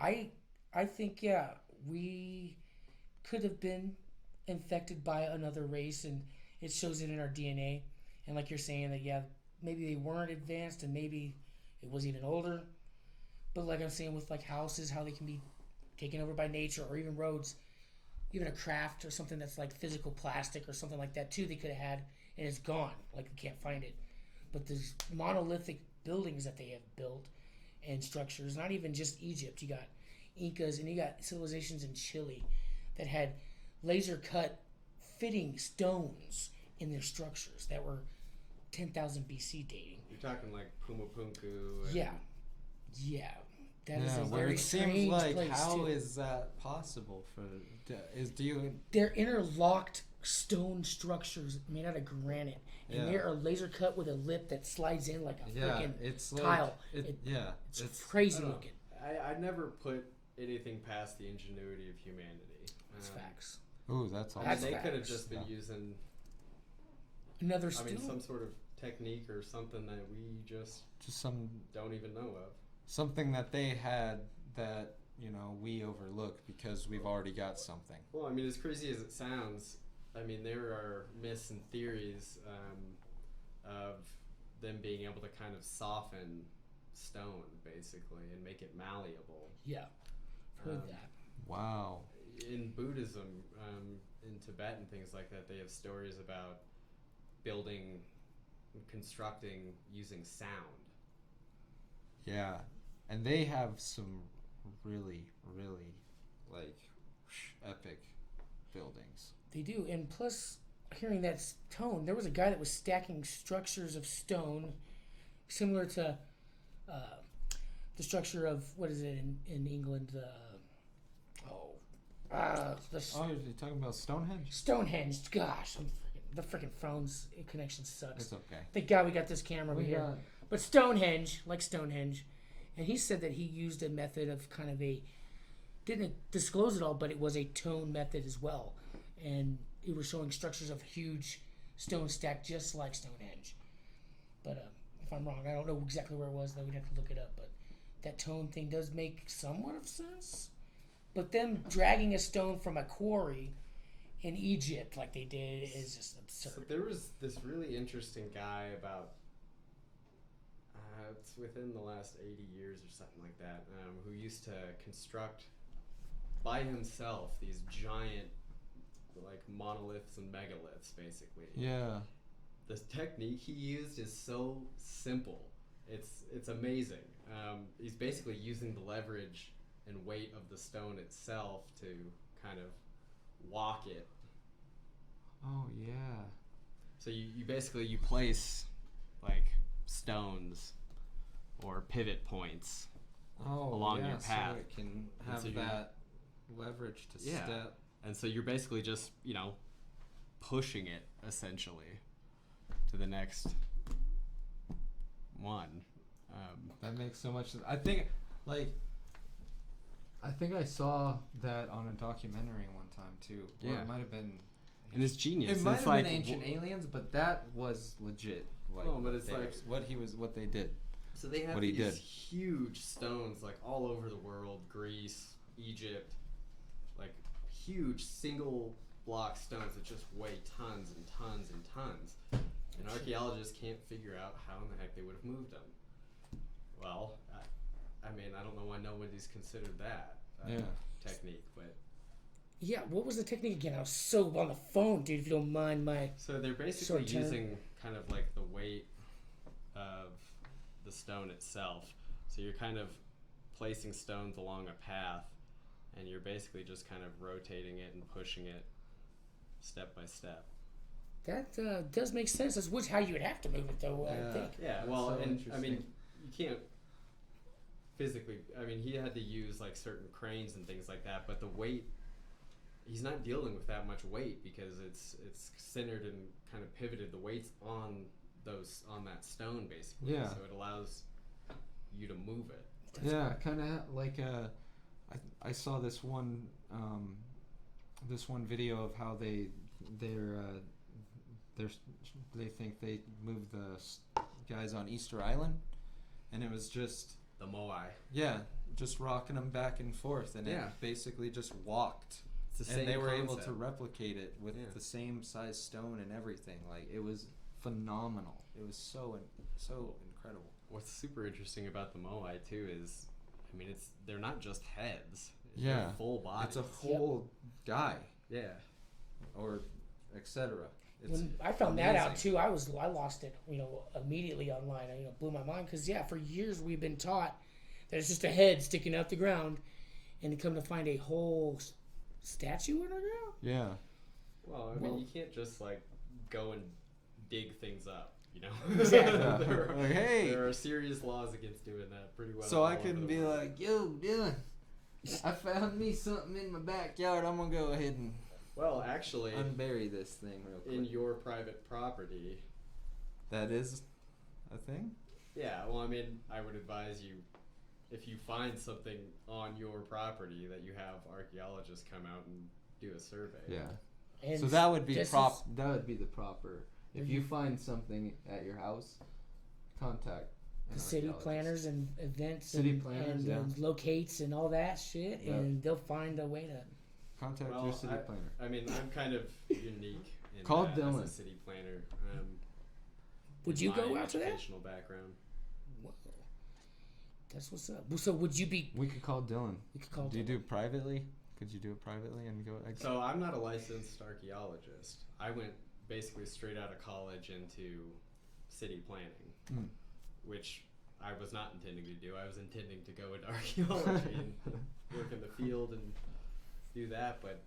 I think, we could have been infected by another race, and it shows it in our DNA. And like you're saying, that, maybe they weren't advanced, and maybe it was even older. But like I'm saying, with like houses, how they can be taken over by nature, or even roads, even a craft or something that's like physical plastic or something like that too, they could have had, and it's gone. Like we can't find it. But there's monolithic buildings that they have built, and structures, not even just Egypt. You got Incas, and you got civilizations in Chile that had laser cut fitting stones in their structures that were 10,000 BC dating. you're talking like Pumapunku. And Yeah. That is a where very it seems strange like, place how too. is that possible? They're interlocked stone structures made out of granite, and they are laser cut with a lip that slides in like a freaking it's tile. Like, It's crazy looking. I never put anything past the ingenuity of humanity. That's facts. Ooh, that's I awesome. mean, That's they could have facts. just been using, Another I mean, stone. some sort of technique or something that we just some don't even know of. something that they had that, you know, we overlook because we've already got something. Well, I mean, as crazy as it sounds, I mean, there are myths and theories of them being able to kind of soften stone, basically, and make it malleable. Yeah, I've heard Um, that. Wow. In Buddhism, in Tibet and things like that, they have stories about building, constructing using sound. Yeah. And they have some really, really, like, epic buildings. They do, and plus, hearing that tone, there was a guy that was stacking structures of stone, similar to the structure of what is it in England? The Oh, you're talking about Stonehenge? Stonehenge. Gosh, the freaking phone's connection sucks. It's okay. Thank God we got this camera over here. But Stonehenge, like Stonehenge, and he said that he used a method of kind of didn't disclose it all, but it was a tone method as well. And it was showing structures of huge stone stacked just like Stonehenge. But if I'm wrong, I don't know exactly where it was, though. We'd have to look it up. But that tone thing does make somewhat of sense. But them dragging a stone from a quarry in Egypt like they did is just absurd. So there was this really interesting guy about, it's within the last 80 years or something like that, who used to construct by himself these giant, like, monoliths and megaliths, basically. Yeah. The technique he used is so simple. It's amazing. He's basically using the leverage and weight of the stone itself to kind of walk it. Oh, yeah. So you basically you place like stones or pivot points Oh, along yeah, your path. so it can And have so you're- that leverage to Yeah. step. And so you're basically just, you know, pushing it essentially to the next one. That makes so much sense. I think I saw that on a documentary one time too. Or Yeah. it might have been. And it's genius. It might It's have like been Ancient Aliens, but that was legit. Like, No, but it's like- what they did. So they have What he these did. huge stones like all over the world, Greece, Egypt, like huge single block stones that just weigh tons and tons and tons. And archaeologists can't figure out how in the heck they would have moved them. Well, I mean, I don't know why nobody's considered that technique, but Yeah, what was the technique again? I was so on the phone, dude, if you don't mind my... so they're basically Short term. using kind of like the weight of the stone itself. So you're kind of placing stones along a path, and you're basically just kind of rotating it and pushing it step by step. That does make sense. That's how you would have to move it, though, I Yeah. think. Yeah, That's well, so and I interesting. mean, you can't physically. I mean, he had to use like certain cranes and things like that, but the weight. He's not dealing with that much weight because it's centered and kind of pivoted. The weight's on that stone basically. Yeah. So it allows you to move it. Yeah, kind of like I saw this one video of how they think they moved the guys on Easter Island, and it was just The moai. just rocking them back and forth, and Yeah. it basically just walked. It's the And same they were able concept. to replicate it with Yeah. the same size stone and everything. Like, it was phenomenal. It was so incredible. What's super interesting about the moai too is, I mean, they're not just heads. Yeah. They're full body. It's a whole guy, yeah. or etc. When I found that out too, I lost it, immediately online. It blew my mind because for years we've been taught that it's just a head sticking out the ground, and to come to find a whole statue underground. Yeah. Well, I mean, you can't just like go and dig things up, you know. Exactly. there, Like, hey. there are serious laws against doing that pretty well. So all I over couldn't the be world. like, yo, Dylan, I found me something in my backyard. I'm gonna go ahead and well, actually, unbury this thing real quick. in your private property. That is a thing? Yeah. Well, I mean, I would advise you if you find something on your property, that you have archaeologists come out and do a survey. Yeah. And So that would be just that would be the proper. If you find something at your house, contact an the city archaeologist. planners and events City and, planners, and locates and all that shit, Yeah. and they'll find a way to. Contact Well, your city planner. I mean, I'm kind of unique in Call that Dylan. as a city planner. Would in you my go out to that? educational background. Whoa. That's what's up. So would you be? We could call Dylan. We could call. Do you Dylan. do it privately? Could you do it privately and go? So I'm not a licensed archaeologist. I went basically straight out of college into city planning, which I was not intending to do. I was intending to go into archaeology and work in the field and do that, but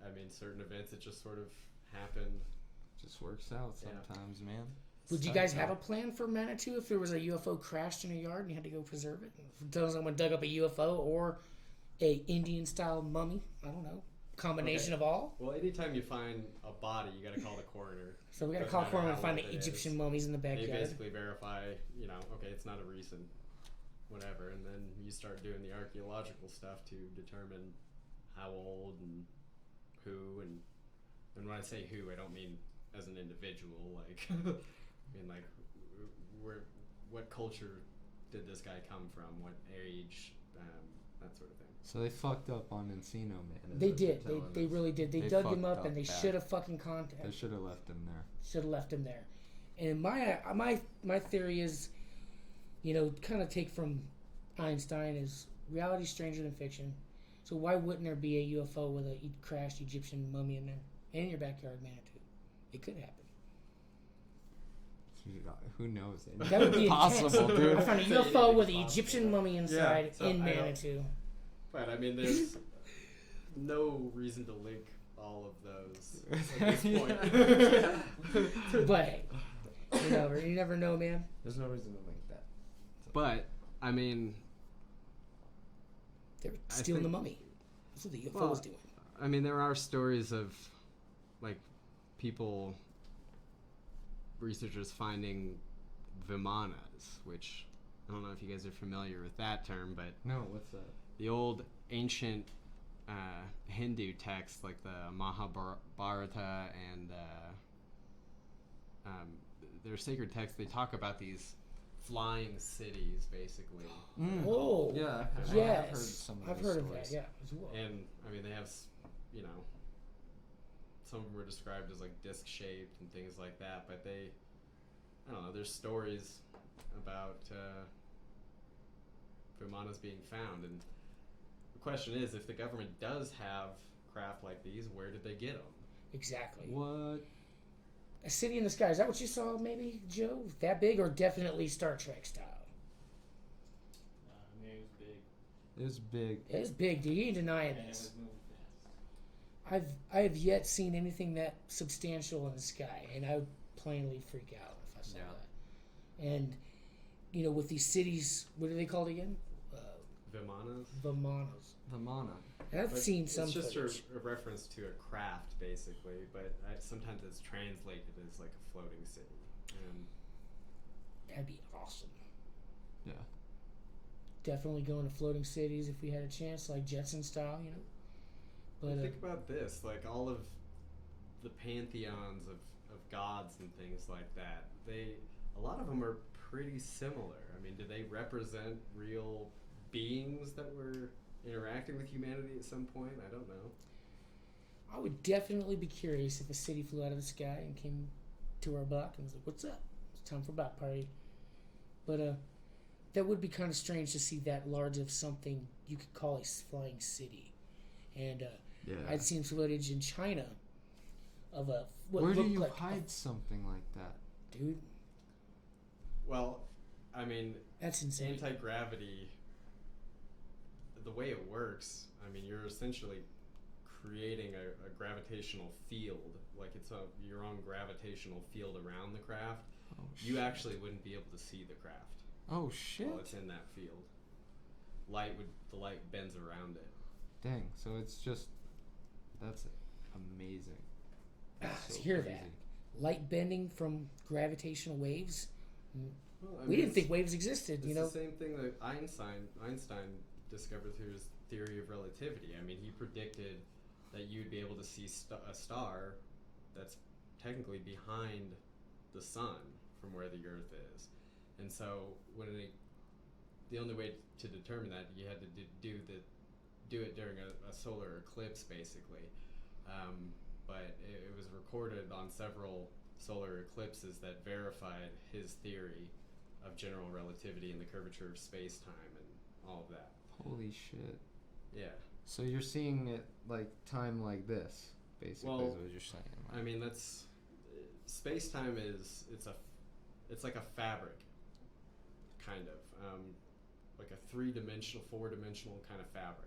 I mean, certain events, it just sort of happened. Just works out Yeah. sometimes, man. Would you guys have a plan for Manitou if there was a UFO crashed in your yard and you had to go preserve it? If someone dug up a UFO or a Indian style mummy, I don't know, combination of all. Well, anytime you find a body, you got to call the coroner. So we got to Doesn't call matter coroner how and find old the it Egyptian is. mummies in the They backyard. basically verify, okay, it's not a recent whatever, and then you start doing the archaeological stuff to determine how old and who, and when I say who, I don't mean as an individual, like, I mean, like, what culture did this guy come from, what age, that sort of thing. So they fucked up on Encino, man. is They what you're did. telling They us. really did. They They dug him fucked up and they bad. should have fucking They contacted. should have left him there. Should have left him there. And my theory is, kind of take from Einstein is reality stranger than fiction. So why wouldn't there be a UFO with a crashed Egyptian mummy in there in your backyard, Manitou? It could happen. Who knows? That would be possible, intense. dude. I found a UFO with an Egyptian mummy inside so in I don't- Manitou. But, I mean, there's no reason to link all of those at this point. But hey, you never know, man. There's no reason to link that. But, I mean, They're stealing the think- mummy. That's what the UFO was doing. I mean, there are stories of, like, people, researchers finding Vimanas, which I don't know if you guys are familiar with that term, but No, what's that? the old ancient Hindu texts, like the Mahabharata and their sacred texts, they talk about these flying cities, basically. Oh, Yeah, I've yes. heard some of I've those heard of stories. that, yeah, as well. And, I mean, they have, some of them were described as, like, disc-shaped and things like that, but I don't know, there's stories about Vimanas being found, and the question is, if the government does have craft like these, where did they get them? Exactly. What? A city in the sky. Is that what you saw, maybe, Joe? That big, or definitely Star Trek style? I mean, it was big. It was big. It is big, dude. You ain't denying And it this. was moving fast. I have yet seen anything that substantial in the sky, and I would plainly freak out if I saw that. And with these cities, what are they called again? Vimanas? Vimanas. Vimana. And I've But seen some. It's just footage. a reference to a craft, basically, but sometimes it's translated as like a floating city. And That'd be awesome. Yeah. Definitely going to floating cities if we had a chance, like Jetson style, But think about this, like all of the pantheons of gods and things like that, a lot of them are pretty similar. I mean, do they represent real beings that were interacting with humanity at some point? I don't know. I would definitely be curious if a city flew out of the sky and came to our block and was like, "What's up? It's time for a block party." But that would be kind of strange to see that large of something you could call a flying city. And Yeah. I'd seen footage in China of what Where do looked you like hide something like that? dude, Well, I mean, that's insane. anti-gravity, the way it works, I mean, you're essentially creating a gravitational field, like it's your own gravitational field around the craft. Oh, You shit. actually wouldn't be able to see the craft Oh shit. while it's in that field. The light bends around it. Dang. So it's just. That's amazing. That's To so hear crazy. that light bending from gravitational waves, Well, I We mean, didn't think waves existed, it's you know. the same thing that Einstein discovered through his theory of relativity. I mean, he predicted that you'd be able to see a star that's technically behind the sun from where the Earth is, and so the only way to determine that, you had to do it during a solar eclipse, basically. But it was recorded on several solar eclipses that verified his theory of general relativity and the curvature of space-time and all of that. Holy shit. Yeah. So you're seeing it like time like this, basically, Well, is what you're saying. I mean, that's space-time it's like a fabric, kind of, like a 3-dimensional, 4-dimensional kind of fabric.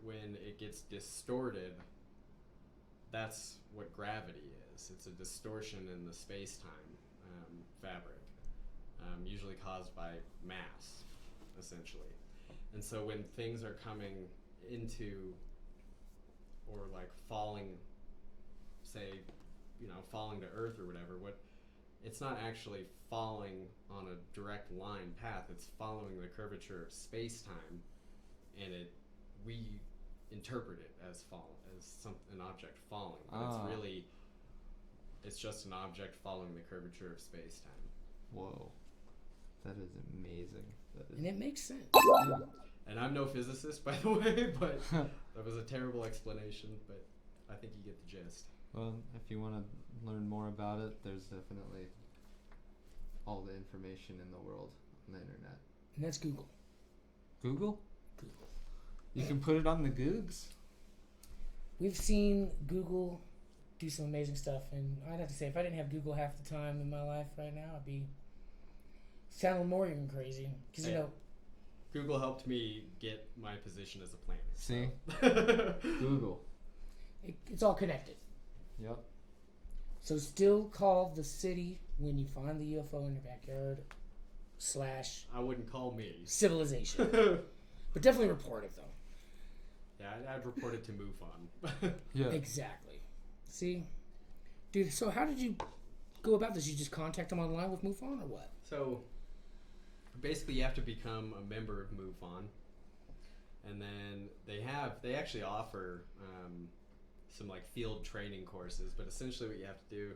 When it gets distorted, that's what gravity is. It's a distortion in the space-time fabric, usually caused by mass, essentially. And so when things are coming into, or like falling, say, falling to Earth or whatever, it's not actually falling on a direct line path. It's following the curvature of space-time, and we interpret it as an object falling, but it's just an object following the curvature of space-time. Whoa. That is amazing. And it makes sense. And I'm no physicist, by the way, but that was a terrible explanation, but I think you get the gist. Well, if you want to learn more about it, there's definitely all the information in the world on the internet. And that's Google. Google? Google. You can put it on the Googs? We've seen Google do some amazing stuff, and I'd have to say, if I didn't have Google half the time in my life right now, I'd be sounding more even crazy. Because, Google helped me get my position as a planner. See? So. Google. It's all connected. Yep. So still call the city when you find the UFO in your backyard / I wouldn't call me. civilization. But definitely report it, though. Yeah, I'd report it to MUFON. Yeah. Exactly. See? Dude, so how did you go about this? You just contact them online with MUFON or what? So, basically you have to become a member of MUFON. And then they actually offer some like field training courses, but essentially what you have to do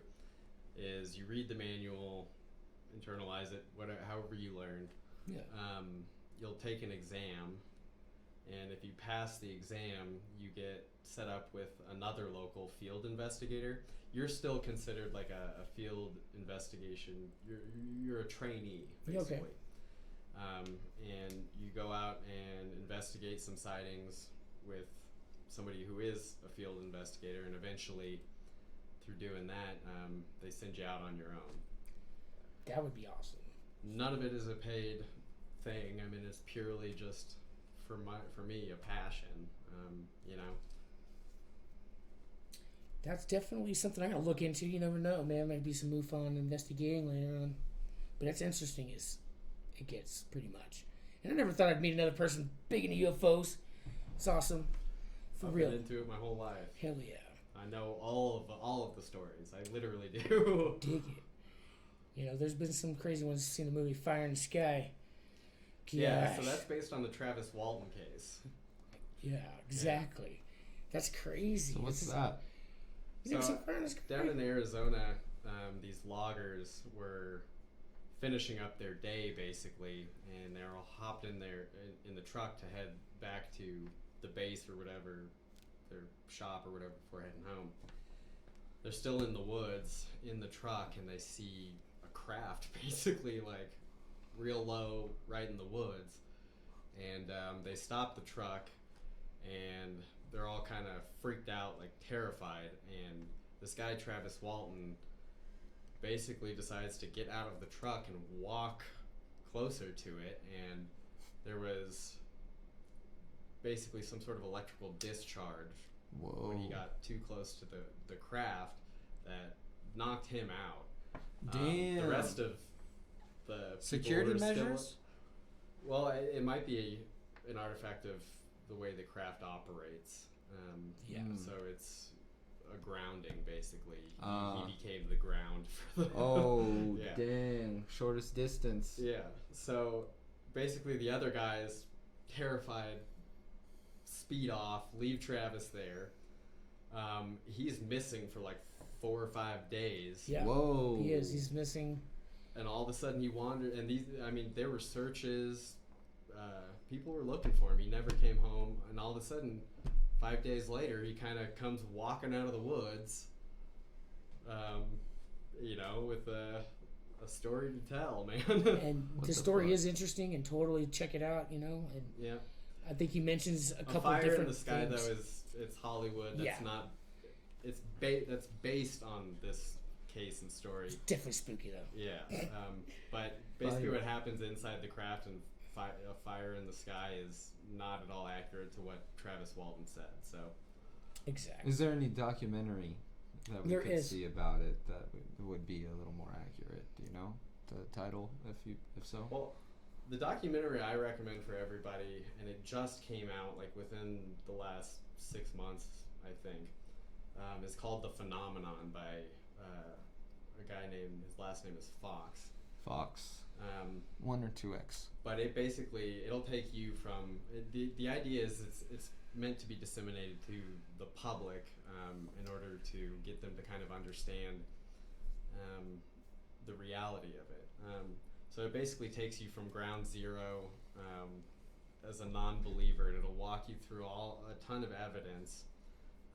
is you read the manual, internalize it, however you learn. Yeah. You'll take an exam, and if you pass the exam, you get set up with another local field investigator. You're still considered like a field investigation. You're a trainee, basically. Okay. And you go out and investigate some sightings with somebody who is a field investigator, and eventually, through doing that, they send you out on your own. That would be awesome. None of it is a paid thing. I mean, it's purely just for me a passion. That's definitely something I gotta look into. You never know, man. Maybe some MUFON investigating later on. But that's interesting as it gets, pretty much. And I never thought I'd meet another person big into UFOs. It's awesome. For I've real. been into it my whole life. Hell yeah. I know all of the stories. I literally do. Dig it. There's been some crazy ones. Seen the movie Fire in the Sky. Yeah, so Gosh. that's based on the Travis Walton case. Yeah, exactly. That's crazy. So what's It's- that? You never So, seen Fire in the Sky? Down in Arizona, these loggers were finishing up their day, basically, and they're all hopped in the truck to head back to the base or whatever, their shop or whatever, before heading home. They're still in the woods in the truck, and they see a craft basically like real low right in the woods, and they stop the truck, and they're all kind of freaked out, like terrified, and this guy Travis Walton basically decides to get out of the truck and walk closer to it, and there was basically some sort of electrical discharge Whoa. when he got too close to the craft that knocked him out. Damn. The rest of the people Security were still- measures? well, it might be an artifact of the way the craft operates. Yeah. So it's a grounding, basically. He became the ground for the... Oh, Yeah. dang. Shortest distance. Yeah. So basically the other guys, terrified, speed off, leave Travis there. He's missing for like 4 or 5 days. Yeah. Whoa. He is. He's missing. And all of a sudden he wandered, and there were searches. People were looking for him. He never came home, and all of a sudden, 5 days later, he kind of comes walking out of the woods, with a story to tell, man. And What the the story fuck? is interesting, and totally check it out, And Yeah. I think he mentions a couple Fire different in the Sky, things. though, it's Hollywood. That's Yeah. not. That's based on this case and story. It's definitely spooky, though. Yeah. But basically, Fire. what happens inside the craft and a fire in the sky is not at all accurate to what Travis Walton said. So Exactly. Is there any documentary that we There could is. see about it that would be a little more accurate? Do you know the title? If so. well, the documentary I recommend for everybody, and it just came out like within the last 6 months, I think, is called The Phenomenon by a guy named, his last name is Fox. Fox. 1 or 2X. But it'll take you from the idea is it's meant to be disseminated to the public in order to get them to kind of understand the reality of it. So it basically takes you from ground zero as a non-believer, and it'll walk you through a ton of evidence,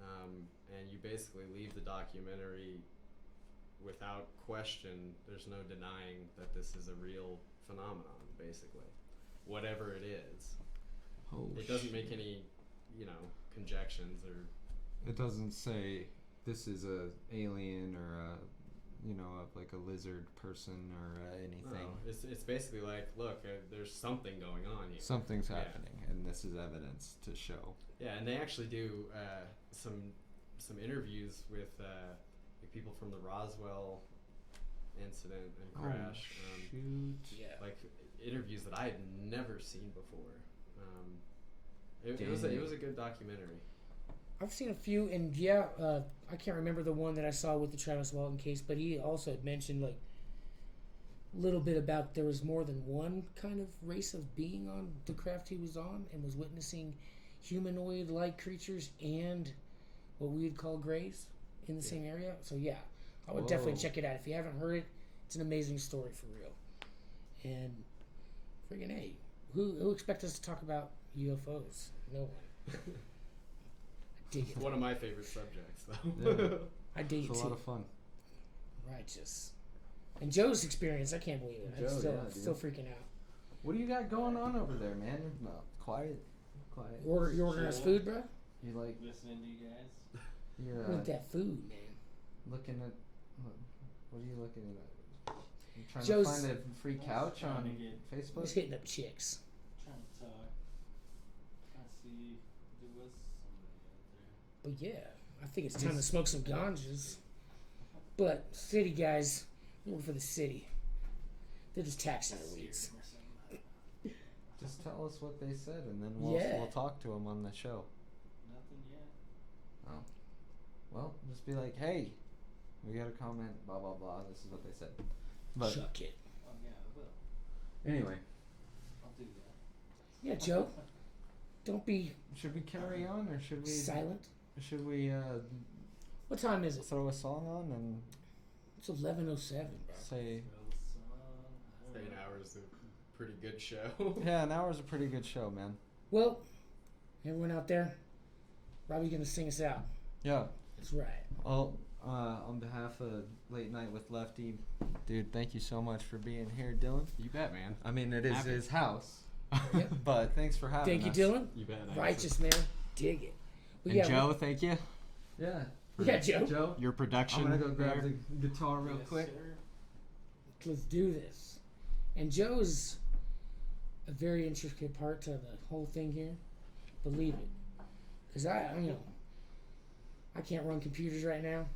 and you basically leave the documentary without question. There's no denying that this is a real phenomenon, basically, whatever it is. Oh, It doesn't make any, conjections or. It doesn't say this is a alien or like a lizard person or anything. No, it's basically like, look, there's something going on here. Something's Yeah. happening, and this is evidence to show. Yeah, and they actually do some interviews with people from the Roswell incident and crash. Oh, shoot. Yeah. Like interviews that I had never seen before. It was a good documentary. I've seen a few, and I can't remember the one that I saw with the Travis Walton case, but he also had mentioned like a little bit about there was more than one kind of race of being on the craft he was on, and was witnessing humanoid-like creatures and what we would call greys in the same area. So yeah, I would definitely Whoa. check it out. If you haven't heard it, it's an amazing story for real. And friggin' A, who expect us to talk about UFOs? No one. I dig it. One of my favorite subjects, though. Yeah. I dig It's it a too. lot of fun. Righteous. And Joe's experience, I can't believe it. I'm Joe, still, yeah, dude. still freaking out. What do you got going on over there, man? You're quiet. You ordering us food, bro? You like Listening to you guys. you're I want that food, man. looking at what are you looking at? You trying Joe's- to find a free couch trying on to get- I'm Facebook? just hitting up chicks. Trying to talk. Trying to see if there was somebody out there. But yeah, I think it's time to smoke some ganjas. But city guys, we work for the city. They're just taxing our weeds. Or something. Just tell us what they said, and then Yeah. we'll talk to them on the show. Nothing yet. Oh, well, just be like, hey, we got a comment, blah blah blah. This is what they said. But Chuck it. Oh yeah, I will. anyway, I'll do that. Yeah, Joe. Don't be should we carry on or should we? silent. Should we What time is it? throw a song on and It's 11:07, bro. say? I don't Say an know. hour is a pretty good show. Yeah, an hour's a pretty good show, man. Well, everyone out there, Robbie's gonna sing us out. Yeah. That's right. Well, on behalf of Late Night with Lefty, dude, thank you so much for being here, Dylan. You bet, man. I mean, it is Happy. his house, Yep. but thanks for having Thank us. you, Dylan. You bet. Righteous, man. Dig it. But And Joe, thank you. Yeah. Yeah, Joe. Joe, Your production. I'm gonna go grab there. the guitar real Yes, quick. sir. Let's do this. And Joe's a very intricate part to the whole thing here. Believe it. Because I can't run computers right now.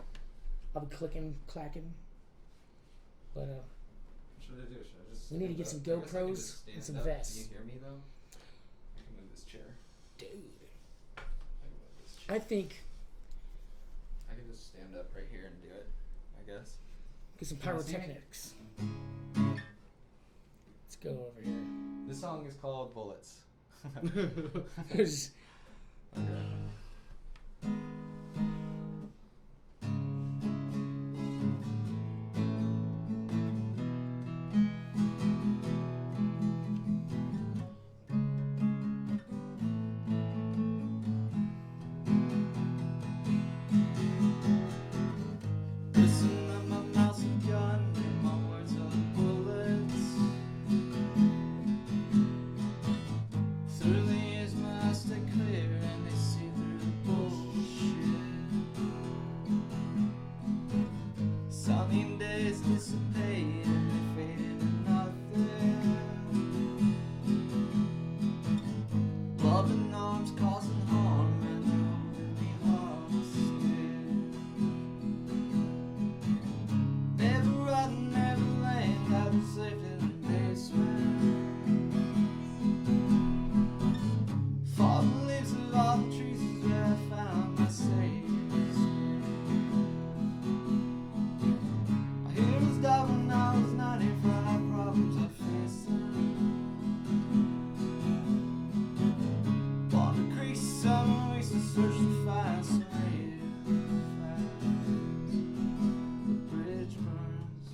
I'll be clicking, clacking. But What should I do? Should I just We need to stand get some up? I guess I could GoPros just stand and some up. vests. Can you hear me though? I can move this chair. dude, I can move this chair. I think I can just stand up right here and do it, I guess. Get some Can you see me? pyrotechnics. Let's go over here. This song is called Bullets. There's Okay. Listen to my mouth's a gun and my words are bullets. Through the years my eyes stay clear and they see through the bullshit. Sunny days dissipate and they fade into nothing. Loving arms causing harm and they're holding me hostage. Never riding, never laying, I was lived in the basement. Fallen leaves of all the trees is where I found my safe space. My heroes died when I was 95, problems I faced them. Water creeks, summer weeks to search to find some real facts. The bridge burns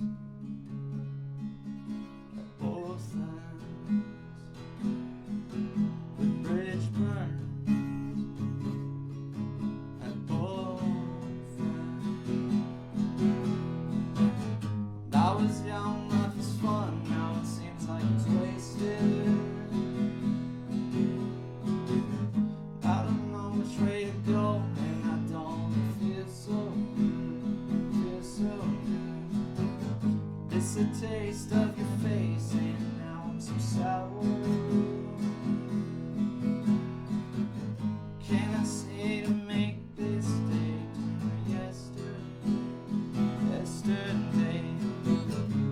at both ends. The bridge burns at both ends. I was young, life was fun, now it seems like it's wasted. I don't know which way to go, and I don't feel so good. It's a taste of your face, and now I'm so sour. Can I say to make this day to yesterday?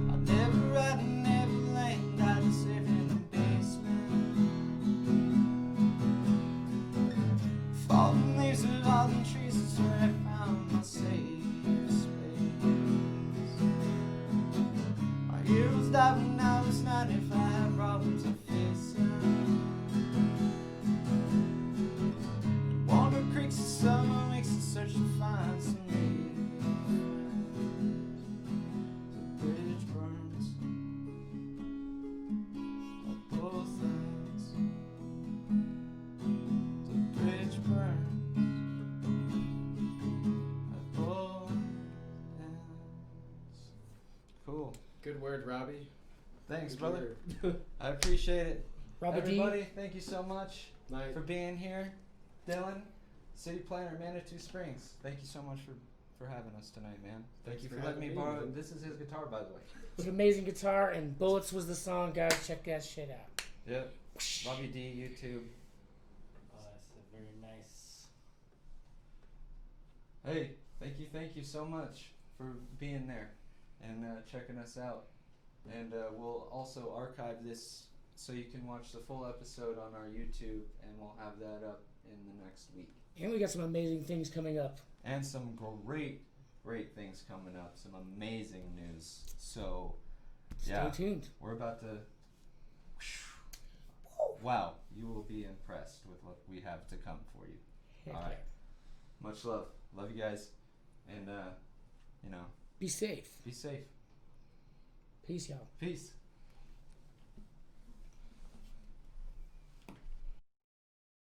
I never ride and never land, I just live in the basement. Fallen leaves of all the trees is where I found my safe space. My heroes died when I was 95, problems I face them. Wander creeks and summer weeks in search to find some real friends. The bridge burns at both ends. The bridge burns at both ends. Cool. Good word, Robbie. Thanks, Good brother. word. I appreciate it. Robbie D. Everybody, thank you so much Nice. for being here. Dylan, City Planner, Manitou Springs. Thank you so much for having us tonight, man. Thank Thanks you for for letting me having me, borrow. man. This is his guitar, by the way. It's an amazing guitar, and Bullets was the song, guys. Check that shit out. Yep. Robbie D, YouTube. Oh, that's a very nice. Hey, thank you so much for being there and checking us out. And we'll also archive this so you can watch the full episode on our YouTube, and we'll have that up in the next week. And we got some amazing things coming up. And some great things coming up. Some amazing news. So, Stay tuned. we're about to. Wow, you will be impressed with what we have to come for you. Heck All yeah. right. Much love. Love you guys. And, Be safe. be safe. Peace, y'all. Peace.